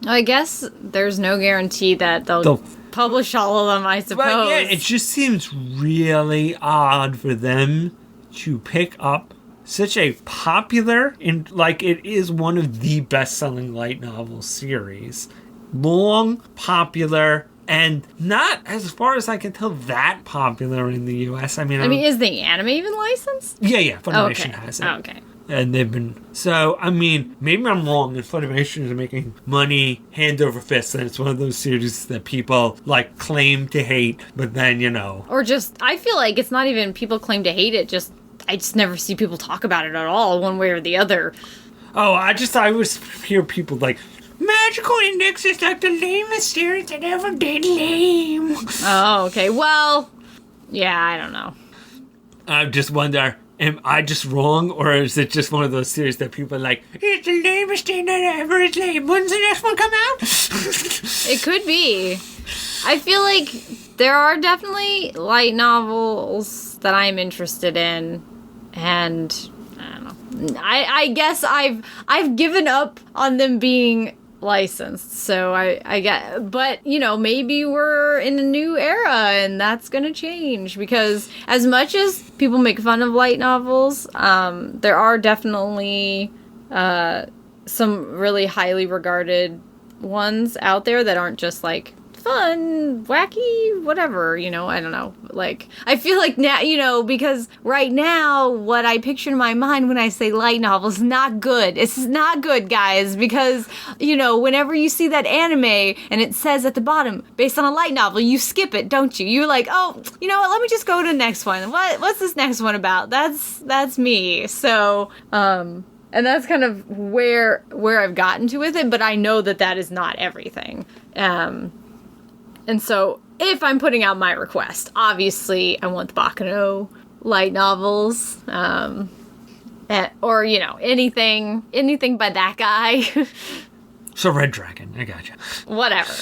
C: I guess there's no guarantee that they'll publish all of them, I suppose.
D: But yeah, it just seems really odd for them to pick up such a popular, it is one of the best-selling light novel series. Long, popular, and not, as far as I can tell, that popular in the US. I mean,
C: is the anime even licensed?
D: Yeah, Funimation has it.
C: Oh, okay.
D: And they've been... So, I mean, maybe I'm wrong, and Funimation is making money hand over fist, and it's one of those series that people, claim to hate, but then,
C: Or just, I feel like it's not even people claim to hate it, I just never see people talk about it at all, one way or the other.
D: Oh, I always hear people Magical Index is the lamest series that ever did lame.
C: Oh, okay. Well, yeah, I don't know.
D: I just wonder... Am I just wrong, or is it just one of those series that people are like, it's the lamest thing that ever is lame? When's the next one come out?
C: It could be. I feel like there are definitely light novels that I'm interested in, and I don't know. I guess I've given up on them being licensed. So I get, but you know, maybe we're in a new era and that's gonna change, because as much as people make fun of light novels, there are definitely some really highly regarded ones out there that aren't just like fun, wacky, whatever, you know, I don't know. Like, I feel like now, you know, because right now, what I picture in my mind when I say light novel is not good. It's not good, guys, because, you know, whenever you see that anime and it says at the bottom, based on a light novel, you skip it, don't you? You're like, oh, you know what, let me just go to the next one. What's this next one about? That's me. So, and that's kind of where I've gotten to with it, but I know that is not everything. And so, if I'm putting out my request, obviously I want the Baccano light novels, or, you know, anything by that guy.
D: So Red Dragon, I gotcha.
C: Whatever.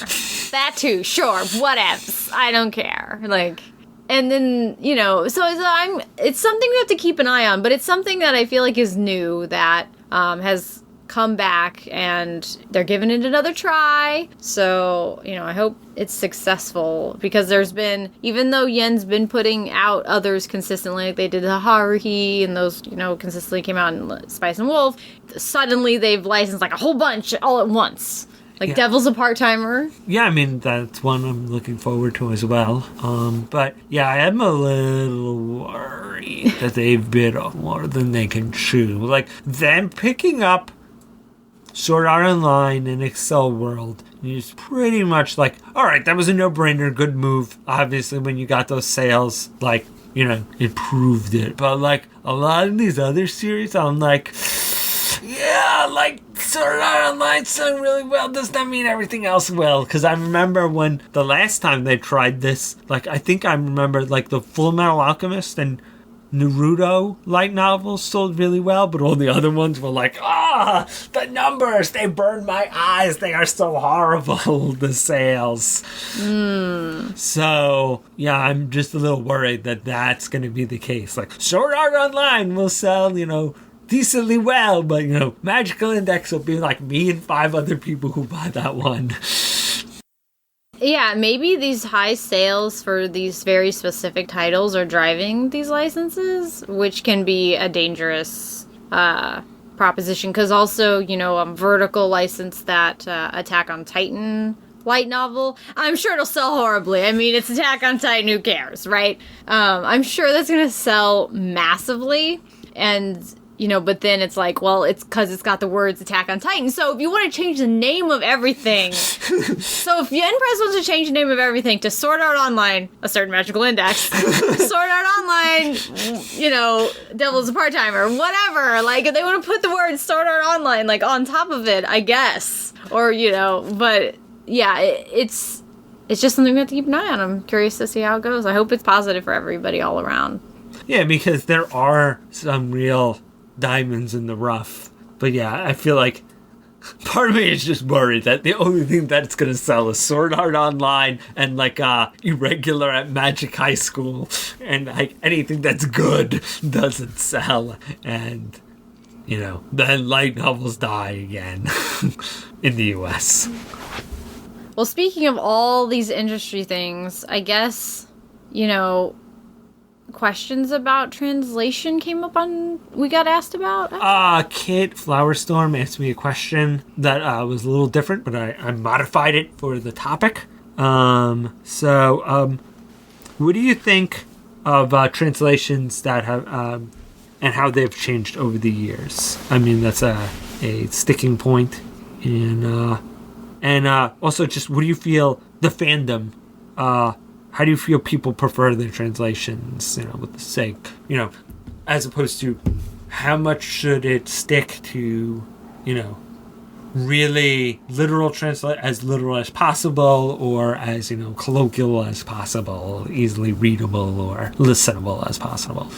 C: That too, sure, whatevs. I don't care. Like, and then, you know, so it's something we have to keep an eye on, but it's something that I feel like is new, that has come back and they're giving it another try. So, you know, I hope it's successful, because there's been, even though Yen's been putting out others consistently, like they did the Haruhi, and those, you know, consistently came out in Spice and Wolf, suddenly they've licensed like a whole bunch all at once. Like, yeah. Devil's a Part-Timer.
D: Yeah, I mean, that's one I'm looking forward to as well. But, yeah, I am a little worried that they've bit off more than they can chew. Like, them picking up Sword Art Online and Excel World is pretty much like, all right, that was a no-brainer, good move. Obviously, when you got those sales, like, you know, it proved it. But, like, a lot of these other series, I'm like, yeah, like, Sword Art Online selling really well does not mean everything else will. Because I remember when the last time they tried this, like, I think I remember, like, the Full Metal Alchemist and Naruto light novels sold really well, but all the other ones were like, the numbers, they burn my eyes, they are so horrible, the sales. So, yeah, I'm just a little worried that that's going to be the case. Like, Sword Art Online will sell, you know, decently well, but, you know, Magical Index will be like me and 5 other people who buy that one.
C: Yeah, maybe these high sales for these very specific titles are driving these licenses, which can be a dangerous proposition. Because also, you know, Vertical licensed that Attack on Titan light novel. I'm sure it'll sell horribly. I mean, it's Attack on Titan, who cares, right? I'm sure that's going to sell massively. And, you know, but then it's like, well, it's because it's got the words Attack on Titan. So if you want to change the name of everything, so if Yen Press wants to change the name of everything to Sword Art Online, a certain magical index, Sword Art Online, you know, Devil's a Part-Timer, whatever, like, if they want to put the word Sword Art Online, like, on top of it, I guess, or, you know, but, yeah, it's just something we have to keep an eye on. I'm curious to see how it goes. I hope it's positive for everybody all around.
D: Yeah, because there are some real diamonds in the rough. But yeah, I feel like part of me is just worried that the only thing that's going to sell is Sword Art Online and like Irregular at Magic High School, and like anything that's good doesn't sell, and you know, then light novels die again in the US.
C: Well, speaking of all these industry things, I guess, you know, questions about translation we got asked about.
D: Kit Flowerstorm asked me a question that was a little different, but I modified it for the topic. So what do you think of translations that have and how they've changed over the years? I mean, that's a sticking point. And also, just what do you feel the fandom? How do you feel people prefer their translations, you know, with the sake, you know, as opposed to how much should it stick to, you know, really literal translate, as literal as possible, or as, you know, colloquial as possible, easily readable or listenable as possible?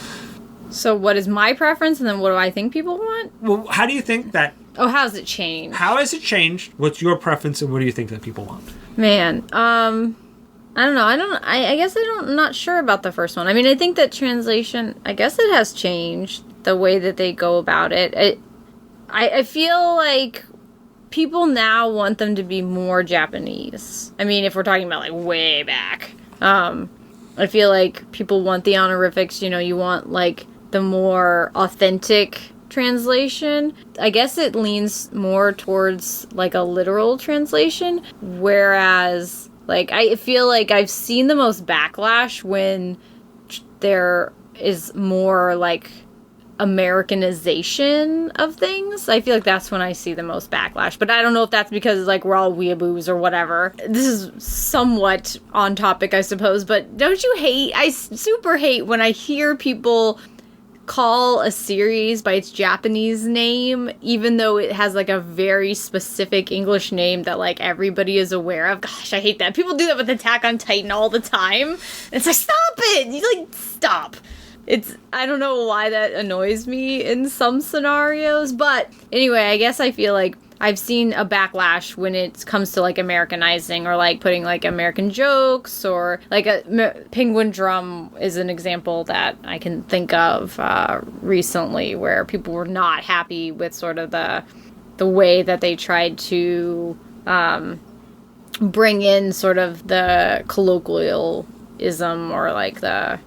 C: So what is my preference, and then what do I think people want?
D: Well, how do you think that...
C: Oh, how has it changed?
D: How has it changed? What's your preference, and what do you think that people want?
C: Man, I don't know. I guess I'm not sure about the first one. I mean, I think that translation, I guess it has changed the way that they go about it. I feel like people now want them to be more Japanese. I mean, if we're talking about, like, way back. I feel like people want the honorifics, you know, you want, like, the more authentic translation. I guess it leans more towards, like, a literal translation, whereas, like, I feel like I've seen the most backlash when there is more, like, Americanization of things. I feel like that's when I see the most backlash. But I don't know if that's because, like, we're all weeaboos or whatever. This is somewhat on topic, I suppose. But don't you hate, I super hate when I hear people call a series by its Japanese name, even though it has, like, a very specific English name that, like, everybody is aware of. Gosh, I hate that. People do that with Attack on Titan all the time. It's like, stop it! You, like, stop. I don't know why that annoys me in some scenarios, but anyway, I guess I feel like I've seen a backlash when it comes to, like, Americanizing or, like, putting, like, American jokes or, like, Penguin Drum is an example that I can think of recently where people were not happy with sort of the way that they tried to bring in sort of the colloquialism or, like, the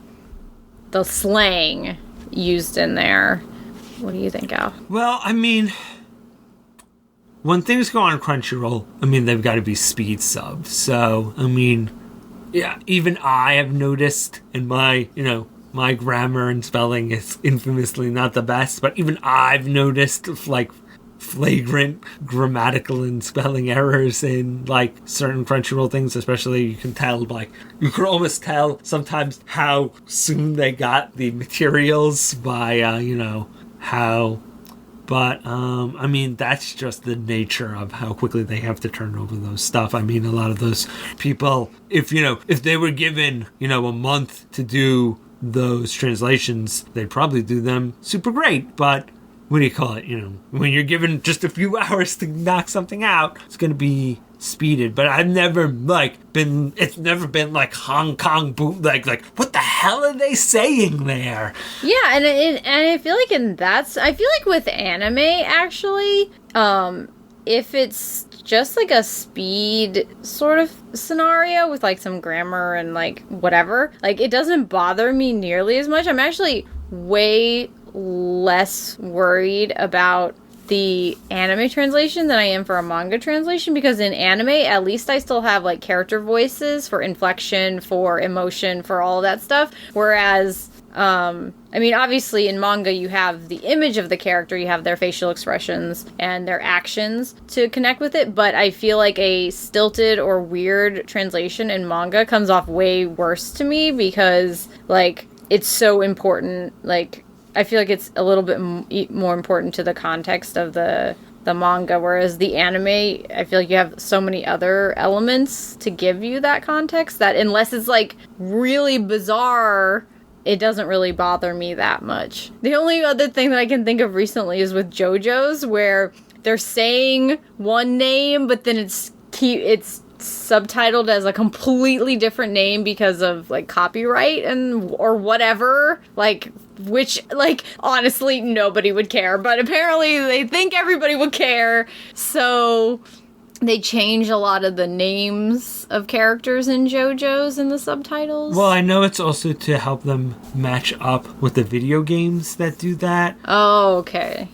C: slang used in there. What do you think, Al?
D: Well, I mean, when things go on Crunchyroll, I mean, they've got to be speed subbed. So, I mean, yeah, even I have noticed in my, you know, my grammar and spelling is infamously not the best, but even I've noticed, like, flagrant grammatical and spelling errors in, like, certain Crunchyroll things. Especially, you can tell, like, you can almost tell sometimes how soon they got the materials by, you know, how. But, I mean, that's just the nature of how quickly they have to turn over those stuff. I mean, a lot of those people, if they were given, you know, a month to do those translations, they'd probably do them super great. But what do you call it? You know, when you're given just a few hours to knock something out, it's going to be speeded. But I've never, like, it's never been like Hong Kong boom, like what the hell are they saying there?
C: Yeah, and I feel like I feel like with anime, actually, if it's just like a speed sort of scenario with, like, some grammar and, like, whatever, like, it doesn't bother me nearly as much. I'm actually way less worried about the anime translation than I am for a manga translation, because in anime, at least I still have, like, character voices for inflection, for emotion, for all of that stuff. Whereas, I mean, obviously in manga you have the image of the character, you have their facial expressions and their actions to connect with it, but I feel like a stilted or weird translation in manga comes off way worse to me because, like, it's so important, like, I feel like it's a little bit more important to the context of the manga, whereas the anime, I feel like you have so many other elements to give you that context that unless it's, like, really bizarre, it doesn't really bother me that much. The only other thing that I can think of recently is with JoJo's, where they're saying one name, but then it's subtitled as a completely different name because of, like, copyright or whatever, like, which, like, honestly nobody would care, but apparently they think everybody would care, so they change a lot of the names of characters in JoJo's in the subtitles.
D: Well, I know it's also to help them match up with the video games that do that.
C: Oh, okay.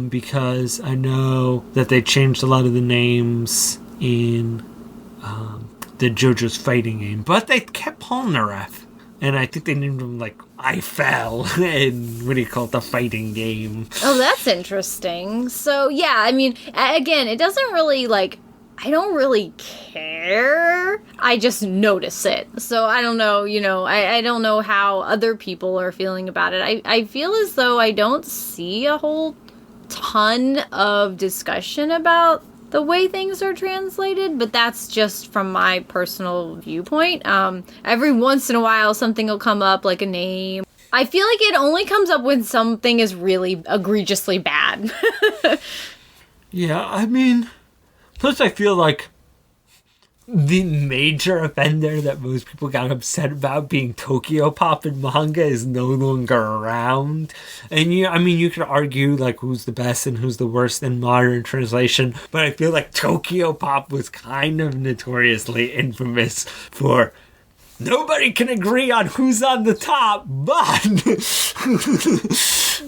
D: Because I know that they changed a lot of the names in the JoJo's fighting game, but they kept Polnareff, and I think they named him, like, I Fell in, what do you call it, the fighting game.
C: Oh, that's interesting. So, yeah, I mean, again, it doesn't really, like, I don't really care. I just notice it. So, I don't know, you know, I don't know how other people are feeling about it. I feel as though I don't see a whole ton of discussion about the way things are translated, but that's just from my personal viewpoint. Every once in a while, something will come up, like a name. I feel like it only comes up when something is really egregiously bad.
D: Yeah, I mean, plus I feel like the major offender that most people got upset about being Tokyo Pop in manga is no longer around. And you could argue like who's the best and who's the worst in modern translation, but I feel like Tokyo Pop was kind of notoriously infamous for nobody can agree on who's on the top, but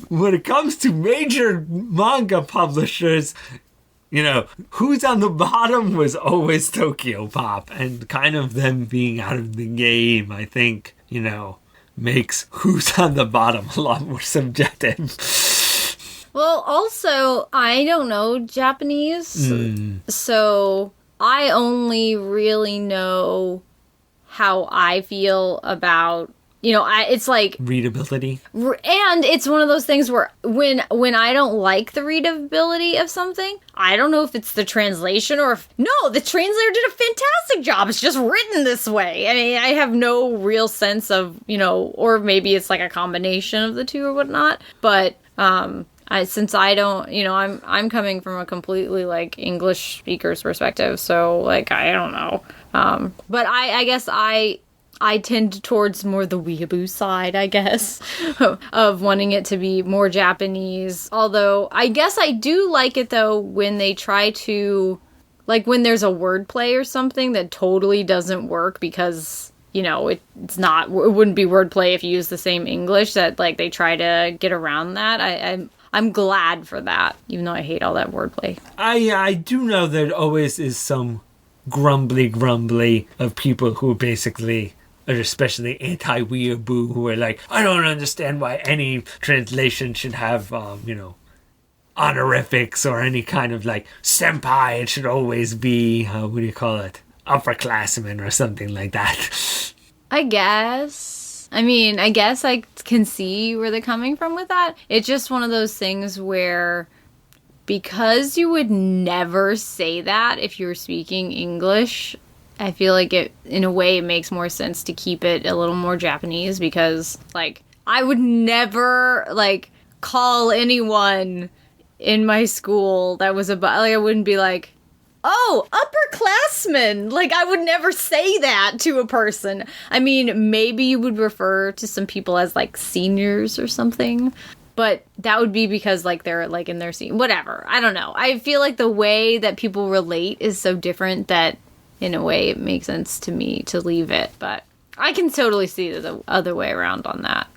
D: when it comes to major manga publishers, who's on the bottom was always Tokyo Pop, and kind of them being out of the game, I think, makes who's on the bottom a lot more subjective.
C: Well, also, I don't know Japanese, so I only really know how I feel about, it's like
D: readability.
C: And it's one of those things where when I don't like the readability of something, I don't know if it's the translation or if, no, the translator did a fantastic job. It's just written this way. I mean, I have no real sense of, or maybe it's like a combination of the two or whatnot. But, since I don't, I'm coming from a completely like English speaker's perspective. So like, I don't know. But I guess I tend towards more the weeaboo side, I guess, of wanting it to be more Japanese. Although, I guess I do like it, though, when they try to, like, when there's a wordplay or something that totally doesn't work because, it wouldn't be wordplay if you use the same English, that, like, they try to get around that. I'm glad for that, even though I hate all that wordplay.
D: I do know there always is some grumbly of people who basically are especially anti-weeaboo, who are like, I don't understand why any translation should have, honorifics or any kind of like senpai. It should always be, upperclassmen or something like that.
C: I guess. I guess I can see where they're coming from with that. It's just one of those things where, because you would never say that if you were speaking English, I feel like it, in a way, it makes more sense to keep it a little more Japanese because, like, I would never, like, call anyone in my school that was about, like, I wouldn't be like, oh, upperclassmen! Like, I would never say that to a person. I mean, maybe you would refer to some people as, like, seniors or something, but that would be because, like, they're, like, in their whatever. I don't know. I feel like the way that people relate is so different that, in a way, it makes sense to me to leave it, but I can totally see the other way around on that.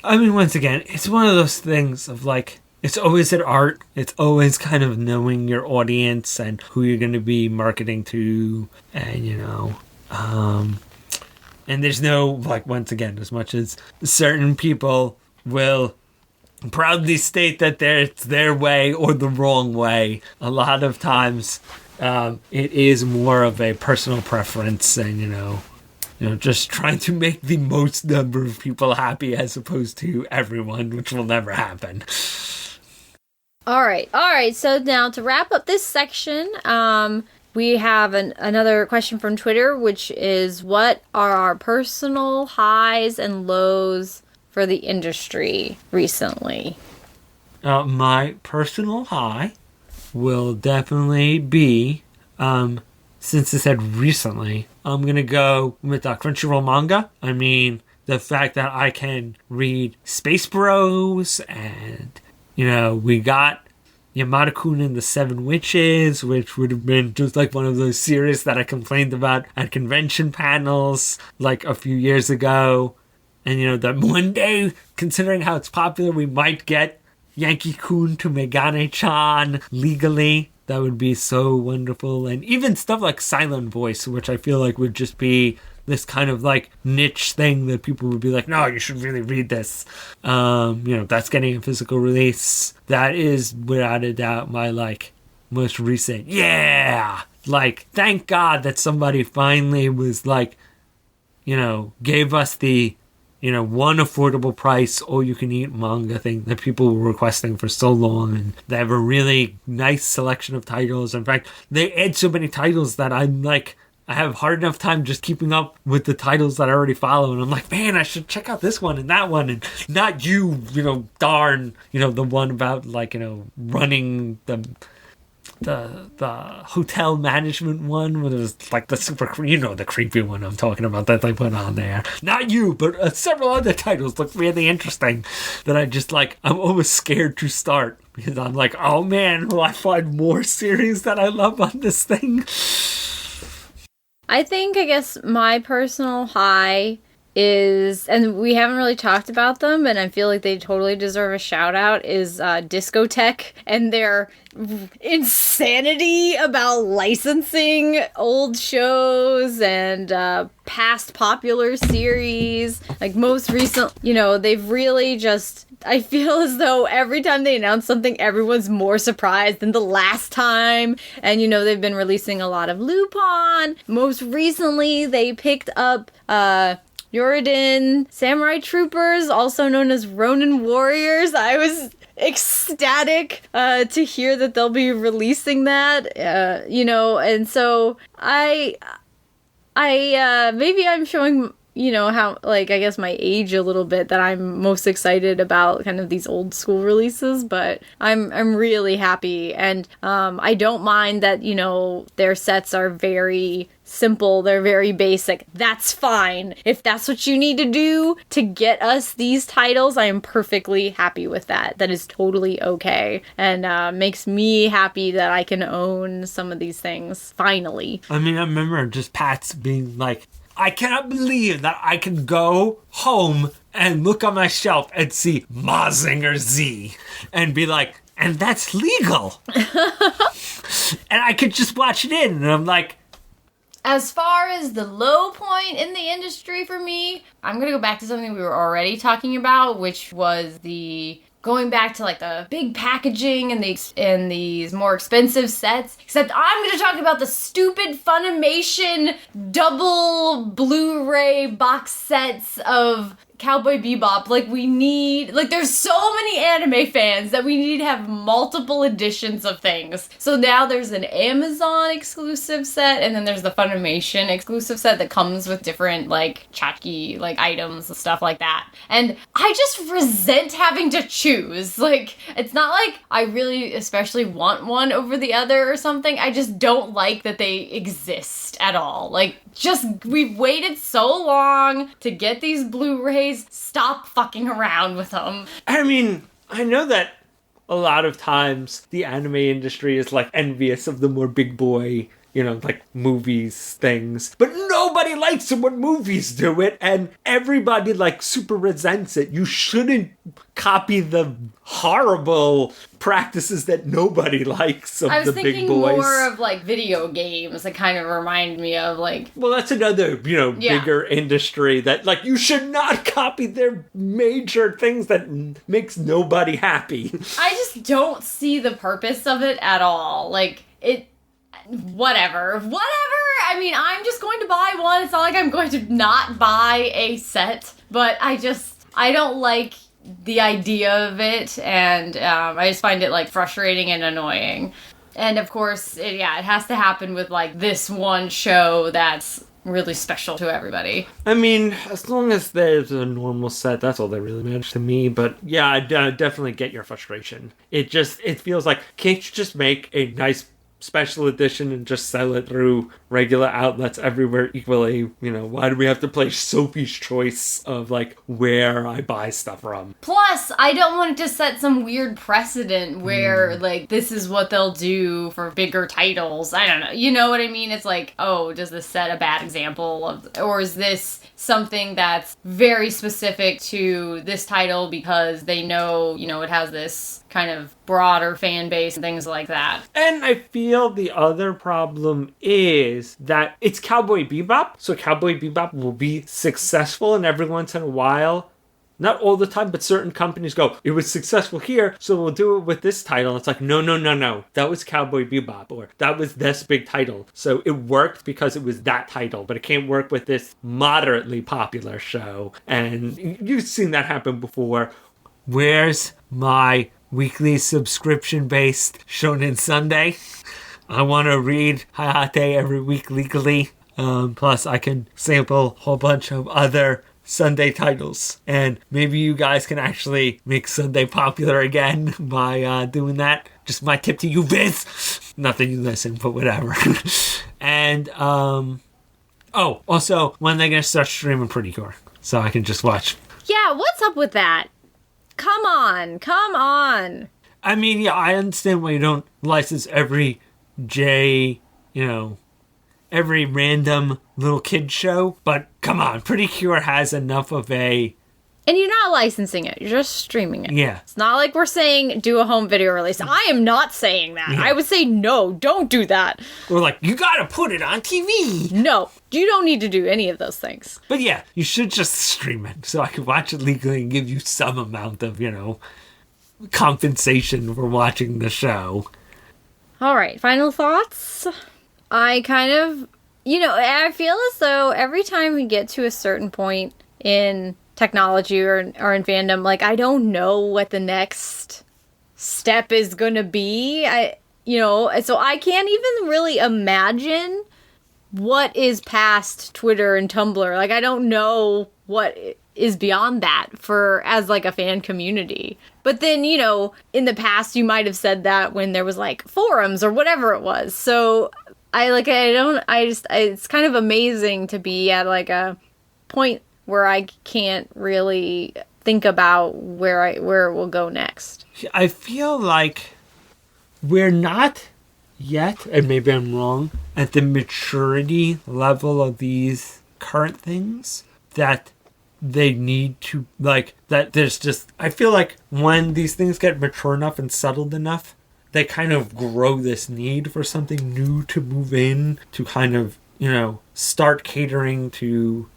D: I mean, once again, it's one of those things of, like, it's always an art. It's always kind of knowing your audience and who you're going to be marketing to, and, and there's no, like, once again, as much as certain people will proudly state that it's their way or the wrong way, a lot of times it is more of a personal preference and, just trying to make the most number of people happy as opposed to everyone, which will never happen.
C: All right. So now to wrap up this section, we have another question from Twitter, which is, what are our personal highs and lows for the industry recently?
D: My personal high will definitely be, since it said recently, I'm going to go with Crunchyroll manga. I mean, the fact that I can read Space Bros and, we got Yamada-kun and the Seven Witches, which would have been just like one of those series that I complained about at convention panels like a few years ago. And, that one day, considering how it's popular, we might get Yankee-kun to Megane-chan legally. That would be so wonderful. And even stuff like Silent Voice, which I feel like would just be this kind of like niche thing that people would be like, no, you should really read this. That's getting a physical release. That is without a doubt my like most recent. Yeah. Like, thank God that somebody finally was like, gave us the, one affordable price, all you can eat manga thing that people were requesting for so long. And they have a really nice selection of titles. In fact, they add so many titles that I'm like, I have hard enough time just keeping up with the titles that I already follow. And I'm like, man, I should check out this one and that one. And not you, darn, the one about like, running the hotel management one, where it was like the the creepy one I'm talking about that they put on there. Not you, but several other titles look really interesting that I'm almost scared to start because I'm like, oh man, will I find more series that I love on this thing?
C: I guess my personal high is, and we haven't really talked about them, and I feel like they totally deserve a shout out, is Discotheque and their insanity about licensing old shows and past popular series. Like most recent, they've really just, I feel as though every time they announce something, everyone's more surprised than the last time. And, they've been releasing a lot of Lupin. Most recently, they picked up Yorodin Samurai Troopers, also known as Ronin Warriors. I was ecstatic to hear that they'll be releasing that, and so I maybe I'm showing how, I guess my age a little bit, that I'm most excited about kind of these old school releases, but I'm really happy, and I don't mind that their sets are very simple, they're very basic. That's fine. If that's what you need to do to get us these titles, I am perfectly happy with that. That is totally okay, and makes me happy that I can own some of these things finally.
D: I mean, I remember just Pat's being like, I cannot believe that I can go home and look on my shelf and see Mazinger Z and be like, and that's legal. And I could just watch it in, and I'm like,
C: as far as the low point in the industry for me, I'm going to go back to something we were already talking about, which was going back to the big packaging and these more expensive sets. Except I'm going to talk about the stupid Funimation double Blu-ray box sets of Cowboy Bebop. There's so many anime fans that we need to have multiple editions of things. So now there's an Amazon exclusive set, and then there's the Funimation exclusive set that comes with different tchotchke items and stuff like that. And I just resent having to choose. It's not like I really especially want one over the other or something. I just don't like that they exist at all. We've waited so long to get these Blu-rays. Stop fucking around with them.
D: I mean, I know that a lot of times the anime industry is envious of the more big boy, movies things. But nobody likes it when movies do it, and everybody super resents it. You shouldn't copy the horrible practices that nobody likes of the big boys. I was thinking
C: more of video games that kind of remind me of
D: Well, that's another, bigger industry that you should not copy their major things that makes nobody happy.
C: I just don't see the purpose of it at all. Whatever. I mean, I'm just going to buy one. It's not like I'm going to not buy a set, but I don't like the idea of it, and I just find it frustrating and annoying. And of course, it has to happen with this one show that's really special to everybody.
D: I mean, as long as there's a normal set, that's all that really matters to me. But yeah, I definitely get your frustration. It feels like, can't you just make a nice special edition and just sell it through regular outlets everywhere equally? Why do we have to play Sophie's Choice of where I buy stuff from?
C: Plus, I don't want it to set some weird precedent where this is what they'll do for bigger titles. I don't know. You know what I mean? It's oh, does this set a bad example of, or is this something that's very specific to this title because they know, it has this kind of broader fan base and things like that.
D: And I feel the other problem is that it's Cowboy Bebop, so Cowboy Bebop will be successful, and every once in a while, not all the time, but certain companies go, it was successful here, so we'll do it with this title. It's no. That was Cowboy Bebop, or that was this big title. So it worked because it was that title, but it can't work with this moderately popular show. And you've seen that happen before. Where's my weekly subscription-based Shonen Sunday? I want to read Hayate every week legally. Plus, I can sample a whole bunch of other Sunday titles. And maybe you guys can actually make Sunday popular again by doing that. Just my tip to you, Viz. Not that you listen, but whatever. And, also, when are they going to start streaming Pretty Cure? So I can just watch.
C: Yeah, what's up with that? Come on.
D: I mean, yeah, I understand why you don't license every every random little kid show, but come on, Pretty Cure has enough of a...
C: And you're not licensing it, you're just streaming it.
D: Yeah.
C: It's not like we're saying do a home video release. I am not saying that.
D: Yeah.
C: I would say no, don't do that.
D: Or like, you gotta put it on TV.
C: No, you don't need to do any of those things.
D: But yeah, you should just stream it so I can watch it legally and give you some amount of, compensation for watching the show.
C: All right, final thoughts? I kind of, I feel as though every time we get to a certain point in technology or in fandom, like, I don't know what the next step is going to be. So I can't even really imagine what is past Twitter and Tumblr. Like, I don't know what is beyond that as like a fan community. But then, in the past you might have said that when there was like forums or whatever it was. So it's kind of amazing to be at like a point where I can't really think about where it will go next.
D: I feel like we're not yet, and maybe I'm wrong, at the maturity level of these current things that they need to, I feel like when these things get mature enough and settled enough, they kind of grow this need for something new to move in, to kind of, start catering to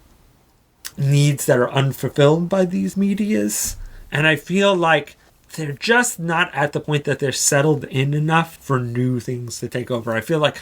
D: needs that are unfulfilled by these medias. And I feel like they're just not at the point that they're settled in enough for new things to take over. I feel like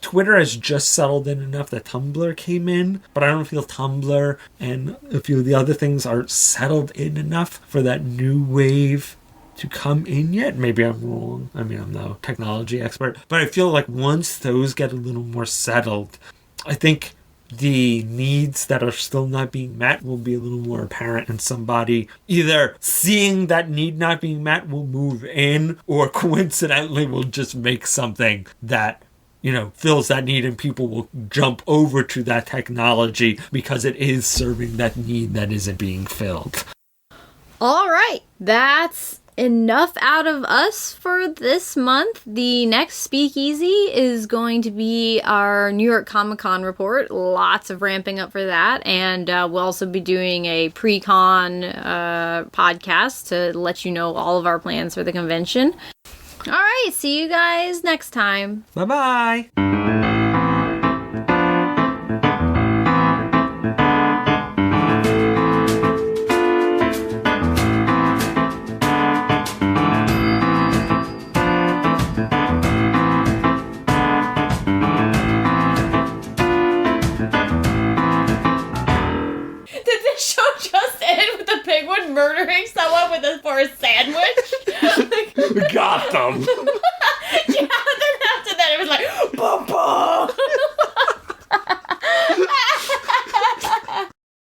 D: Twitter has just settled in enough that Tumblr came in, but I don't feel Tumblr and a few of the other things are settled in enough for that new wave to come in yet. Maybe I'm wrong. I mean, I'm no technology expert, but I feel like once those get a little more settled, I think the needs that are still not being met will be a little more apparent, and somebody either seeing that need not being met will move in, or coincidentally will just make something that fills that need, and people will jump over to that technology because it is serving that need that isn't being filled.
C: All right, that's enough out of us for this month. The next Speakeasy is going to be our New York Comic Con report. Lots of ramping up for that. And we'll also be doing a pre-con podcast to let you know all of our plans for the convention. All right, see you guys next time.
D: Bye-bye.
C: Murdering someone for a sandwich?
D: Got them.